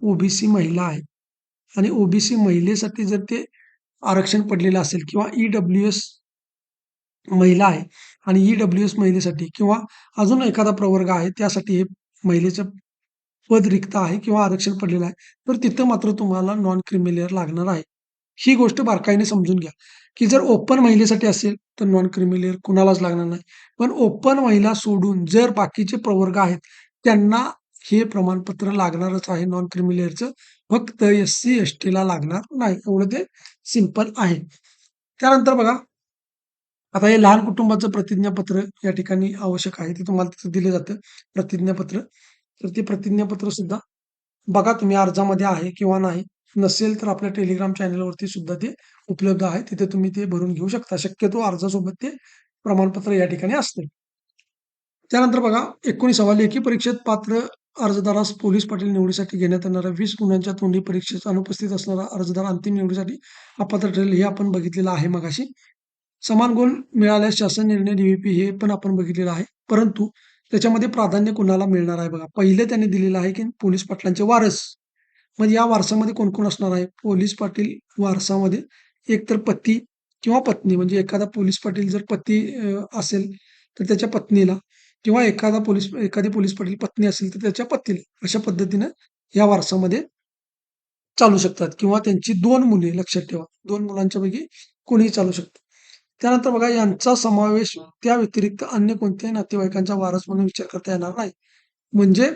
ओबीसी महिला आहे आणि ओबीसी महिलेसाठी जर ते आरक्षण पडलेलं असेल किंवा EWS महिला आहे आणि EWS महिलेसाठी किंवा अजून एखादा प्रवर्ग आहे त्यासाठी हे महिलेचं पद रिक्त आहे किंवा आरक्षण पडलेलं आहे, तर तिथं मात्र तुम्हाला नॉन क्रिमिलेअर लागणार आहे. ही गोष्ट बारकाईने समजून घ्या की जर ओपन महिलेसाठी असेल तर नॉन क्रिमिलेअर कुणालाच लागणार नाही. पण ओपन महिला सोडून जर बाकीचे प्रवर्ग आहेत त्यांना हे प्रमाणपत्र लागणारच आहे नॉन क्रिमिलेअरचं. फक्त SC ST ला लागणार नाही. एवढं ते सिंपल आहे. त्यानंतर बघा, आता हे लहान कुटुंबाचं प्रतिज्ञापत्र या ठिकाणी आवश्यक आहे. ते तुम्हाला तिथं दिलं जातं प्रतिज्ञापत्र. तर ते प्रतिज्ञापत्र सुद्धा बघा तुम्ही अर्जामध्ये आहे किंवा नाही. नसेल तर आपल्या टेलिग्राम चॅनलवरती सुद्धा ते उपलब्ध आहे. तिथे तुम्ही ते भरून घेऊ शकता. शक्यतो अर्जासोबत ते प्रमाणपत्र या ठिकाणी असते. त्यानंतर बघा 19 लेखी परीक्षेत पात्र अर्जदारास पोलीस पाटील निवडीसाठी घेण्यात येणाऱ्या 20 गुणांच्या तोंडी परीक्षेत अनुपस्थित असणारा अर्जदार अंतिम निवडीसाठी अपात्र ठरेल, हे आपण बघितलेलं आहे मगाशी. समान गुण मिळाल्यास शासन निर्णय DVP हे पण आपण बघितलेलं आहे. परंतु त्याच्यामध्ये प्राधान्य कुणाला मिळणार आहे बघा. पहिलं त्यांनी दिलेलं आहे की पोलीस पाटलांचे वारस. म्हणजे या वारसामध्ये कोण कोण असणार आहे, पोलीस पाटील वारसामध्ये एक तर पती किंवा पत्नी, म्हणजे एखादा पोलीस पाटील जर पती असेल तर त्याच्या पत्नीला, किंवा एखादी पोलीस पाटील पत्नी असेल तर त्याच्या पतीला, अशा पद्धतीनं या वारसामध्ये चालू शकतात किंवा त्यांची 2 मुले लक्षात ठेवा. 2 मुलांच्यापैकी कोणीही चालू शकतं. त्यानंतर बघा यांचा समावेश त्या व्यतिरिक्त अन्य कोणत्याही नातेवाईकांचा वारस म्हणून विचार करता येणार नाही. म्हणजे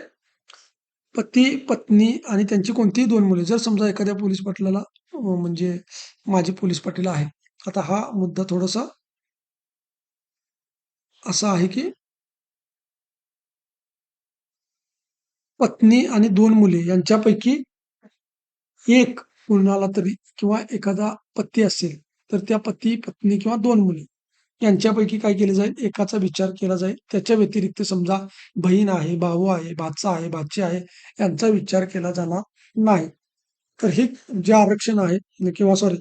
पती, पत्नी आणि त्यांची कोणतीही 2 मुले. जर समजा एखाद्या पोलीस पाटलाला म्हणजे माजी पोलीस पाटील आहे. आता हा मुद्दा थोडासा असा आहे, की पत्नी आणि 2 मुले यांच्यापैकी एक कुणाला तरी किंवा एखादा पती असेल, तर त्या पती, पत्नी किंवा 2 मुली यांच्यापैकी काय केलं जाईल, एकाचा विचार केला जाईल. त्याच्या व्यतिरिक्त समजा बहीण आहे, भाऊ आहे, भाचा आहे, भाची आहे, यांचा विचार केला जाणार नाही. तर हे जे आरक्षण आहे किंवा सॉरी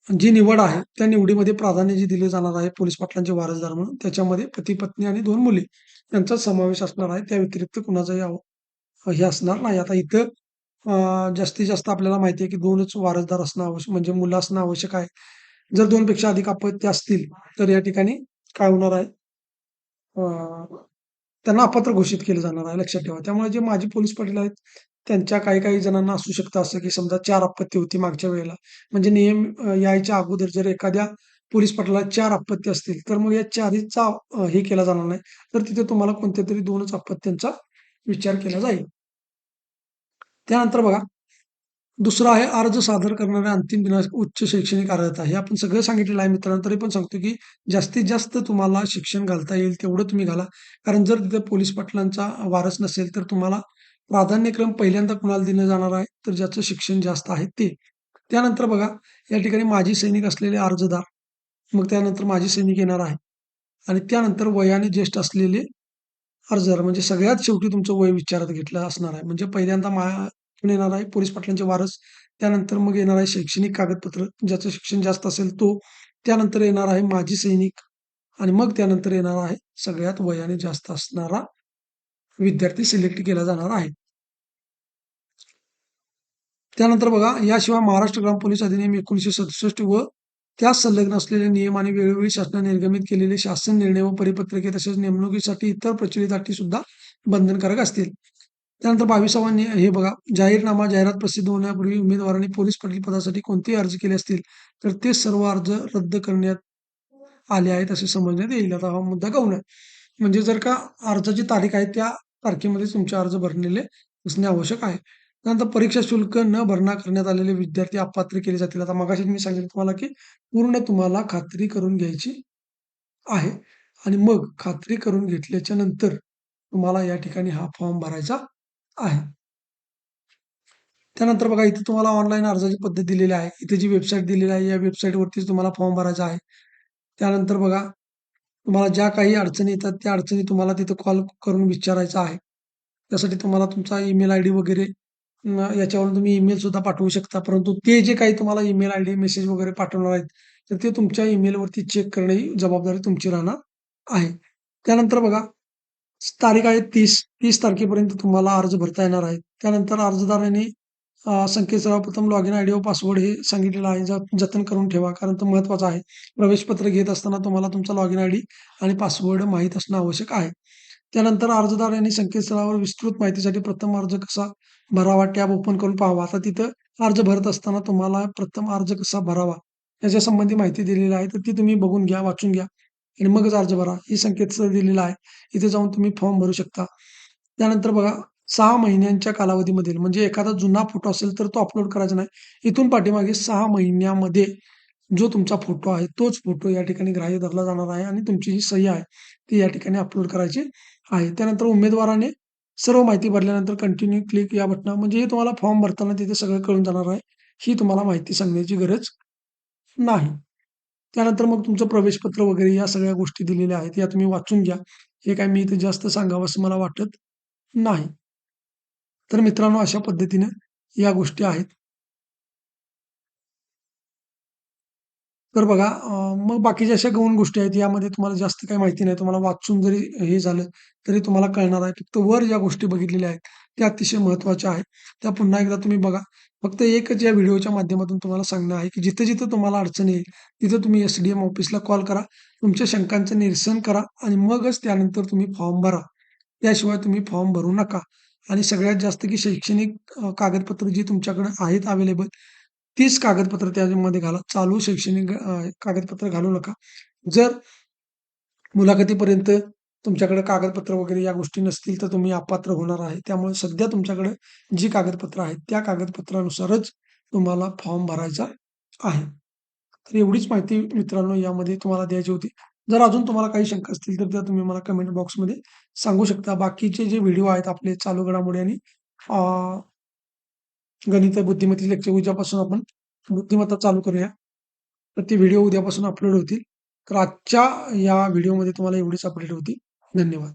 जी निवड आहे, त्या निवडीमध्ये प्राधान्य जे दिले जाणार आहे पोलीस पाटलांचे वारसदार म्हणून, त्याच्यामध्ये पती-पत्नी आणि 2 मुली यांचा समावेश असणार आहे. त्या व्यतिरिक्त कुणाचाही हे असणार नाही. आता इथं जास्तीत जास्त आपल्याला माहिती आहे, की 2च वारसदार असणं आवश्यक म्हणजे मुलं असणं आवश्यक आहे. जर 2 पेक्षा अधिक अपत्य असतील, तर या ठिकाणी काय होणार आहे, अ, त्यांना अपात्र घोषित केलं जाणार आहे, लक्षात ठेवा. त्यामुळे जे माजी पोलीस पाटील आहेत, त्यांच्या काही-काही जणांना असू शकतं असं, की समजा 4 अपत्य होती मागच्या वेळेला. म्हणजे नियम यायच्या अगोदर जर एखाद्या पोलीस पाटलाला 4 अपत्य असतील, तर मग या 4हीचा हे केला जाणार नाही. तर तिथे तुम्हाला कोणत्यातरी 2च अपत्यांचा विचार केला जाईल. त्यानंतर बघा दुसरं आहे अर्ज सादर करणाऱ्या अंतिम दिनांक उच्च शैक्षणिक अर्हता. हे आपण सगळं सांगितलेलं आहे मित्रांनो. तरी पण सांगतो, की जास्तीत जास्त तुम्हाला शिक्षण घालता येईल तेवढं तुम्ही घाला. कारण जर तिथे पोलीस पाटलांचा वारस नसेल, तर तुम्हाला प्राधान्यक्रम पहिल्यांदा कुणाला दिलं जाणार आहे, तर ज्याचं शिक्षण जास्त आहे ते. त्यानंतर बघा, या ठिकाणी माजी सैनिक असलेले अर्जदार, मग त्यानंतर माजी सैनिक येणार आहे आणि त्यानंतर वयाने ज्येष्ठ असलेले अर्जदार म्हणजे सगळ्यात शेवटी तुमचं वय विचारात घेतलं असणार आहे. म्हणजे पहिल्यांदा कोण येणार आहे पोलीस पाटलांचे वारस, त्यानंतर मग येणार आहे शैक्षणिक कागदपत्र, ज्याचं शिक्षण जास्त असेल तो, त्यानंतर येणार आहे माजी सैनिक आणि मग त्यानंतर येणार आहे सगळ्यात वयाने जास्त असणारा विद्यार्थी सिलेक्ट केला जाणार आहे. त्यानंतर बघा, याशिवाय महाराष्ट्र ग्राम पोलीस अधिनियम 1967 व त्यास संलग्न असलेले नियम आणि वेळोवेळी शासनाने निर्गमित केलेले शासन निर्णय व परिपत्रके तसेच नेमणुकीसाठी इतर प्रचलित अटी सुद्धा बंधनकारक असतील. त्यानंतर 22वा हे बघा, जाहीरनामा जाहिरात प्रसिद्ध होण्यापूर्वी उमेदवारांनी पोलीस पाटील पदासाठी कोणतेही अर्ज केले असतील, तर ते सर्व अर्ज रद्द करण्यात आले आहेत असे समजण्यात येईल. आता हा मुद्दा गौण आहे. म्हणजे जर का अर्जाची तारीख आहे त्या तारखेमध्ये तुमचे अर्ज भरलेले असणे आवश्यक आहे. त्यानंतर परीक्षा शुल्क न भरणा करण्यात आलेले विद्यार्थी अपात्र केले जातील. आता मगाशी मी सांगितलं तुम्हाला, की पूर्ण तुम्हाला खात्री करून घ्यायची आहे आणि मग खात्री करून घेतल्याच्या नंतर तुम्हाला या ठिकाणी हा फॉर्म भरायचा आहे. त्यानंतर बघा इथे तुम्हाला ऑनलाईन अर्जाची पद्धत दिलेली आहे. इथे जी वेबसाईट दिलेली आहे, या वेबसाईटवरतीच तुम्हाला फॉर्म भरायचा आहे. त्यानंतर बघा, तुम्हाला ज्या काही अडचणी येतात, त्या अडचणी तुम्हाला तिथं कॉल करून विचारायचा आहे. त्यासाठी तुम्हाला तुमचा ईमेल आयडी वगैरे याच्यावरून तुम्ही ईमेल सुद्धा पाठवू शकता. परंतु ते जे काही तुम्हाला ईमेल आयडी, मेसेज वगैरे पाठवणार आहेत, तर ते तुमच्या ईमेलवरती चेक करणे ही जबाबदारी तुमची राहणार आहे. त्यानंतर बघा, तारीख आहे 30 तारखेपर्यंत तुम्हाला अर्ज भरता येणार आहे. त्यानंतर अर्जदारांनी संकेतस्थळावर प्रथम लॉगिन आयडी व पासवर्ड हे सांगितलेलं आहे. जतन करून ठेवा, कारण तो महत्त्वाचा आहे. प्रवेशपत्र घेत असताना तुम्हाला तुमचा लॉगिन आयडी आणि पासवर्ड माहीत असणं आवश्यक आहे. त्यानंतर अर्जदार यांनी संकेतस्थळावर विस्तृत माहितीसाठी प्रथम अर्ज कसा भरावा टॅब ओपन करून पाहावा. आता तिथं अर्ज भरत असताना तुम्हाला प्रथम अर्ज कसा भरावा याच्या संबंधी माहिती दिलेली आहे. तर ती तुम्ही बघून घ्या, वाचून घ्या आणि मगच अर्ज भरा. ही संकेतस्थळ दिलेलं आहे. इथे जाऊन तुम्ही फॉर्म भरू शकता. त्यानंतर बघा 6 महिन्यांच्या कालावधीमध्ये म्हणजे एखादा जुना फोटो असेल तर तो अपलोड करायचा नाही. इथून पाठीमागे 6 महिन्यामध्ये जो तुमचा फोटो आहे, तोच फोटो या ठिकाणी ग्राह्य धरला जाणार आहे आणि तुमची जी सही आहे, ती या ठिकाणी अपलोड करायची आहे. त्यानंतर उमेदवाराने सर्व माहिती भरल्यानंतर कंटिन्यू क्लिक या बटनावर म्हणजे हे तुम्हाला फॉर्म भरताना तिथे सगळं कळून जाणार आहे. ही तुम्हाला माहिती सांगण्याची गरज नाही. त्यानंतर मग तुमचं प्रवेशपत्र वगैरे या सगळ्या गोष्टी दिलेल्या आहेत. या तुम्ही वाचून घ्या. हे काय मी इथे जास्त सांगावं असं मला वाटत नाही. तर मित्रांनो अशा पद्धतीने या गोष्टी आहेत. तर बघा मग बाकीच्या अशा गौण गोष्टी आहेत. यामध्ये तुम्हाला जास्त काही माहिती नाही. तुम्हाला वाचून जरी हे झालं, तरी तुम्हाला कळणार आहे. फक्त वर ज्या गोष्टी बघितलेल्या आहेत, त्या अतिशय महत्त्वाच्या आहेत. त्या पुन्हा एकदा तुम्ही बघा. फक्त एकच या व्हिडिओच्या माध्यमातून तुम्हाला सांगणं आहे, की जिथं-जिथं तुम्हाला अडचण येईल, तिथं तुम्ही एस-डी-एम ऑफिसला कॉल करा. तुमच्या शंकांचं निरसन करा आणि मगच त्यानंतर तुम्ही फॉर्म भरा. त्याशिवाय तुम्ही फॉर्म भरू नका. आणि सगळ्यात जास्त की शैक्षणिक कागदपत्र जी तुमच्याकडे आहेत अवेलेबल, तीच कागदपत्र त्यामध्ये घाला. चालू शैक्षणिक कागदपत्र घालू नका. जर मुलाखतीपर्यंत तुमच्याकडे कागदपत्र वगैरे या गोष्टी नसतील, तर तुम्ही अपात्र होणार आहे. त्यामुळे सध्या तुमच्याकडे जी कागदपत्र आहेत, त्या कागदपत्रानुसारच तुम्हाला फॉर्म भरायचा आहे. तर एवढीच माहिती मित्रांनो यामध्ये तुम्हाला द्यायची होती. जर अजून तुम्हाला काही शंका असतील, तर त्या तुम्ही मला कमेंट बॉक्समध्ये सांगू शकता. बाकीचे जे व्हिडिओ आहेत आपले चालू घडामोडी आणि अ, गणित बुद्धिमत्ता लेक्चर उद्यापासून आपण बुद्धिमत्ता चालू करूया. तर ते व्हिडिओ उद्यापासून अपलोड होतील. तर आजच्या या व्हिडिओमध्ये तुम्हाला एवढीच अपडेट होती. धन्यवाद.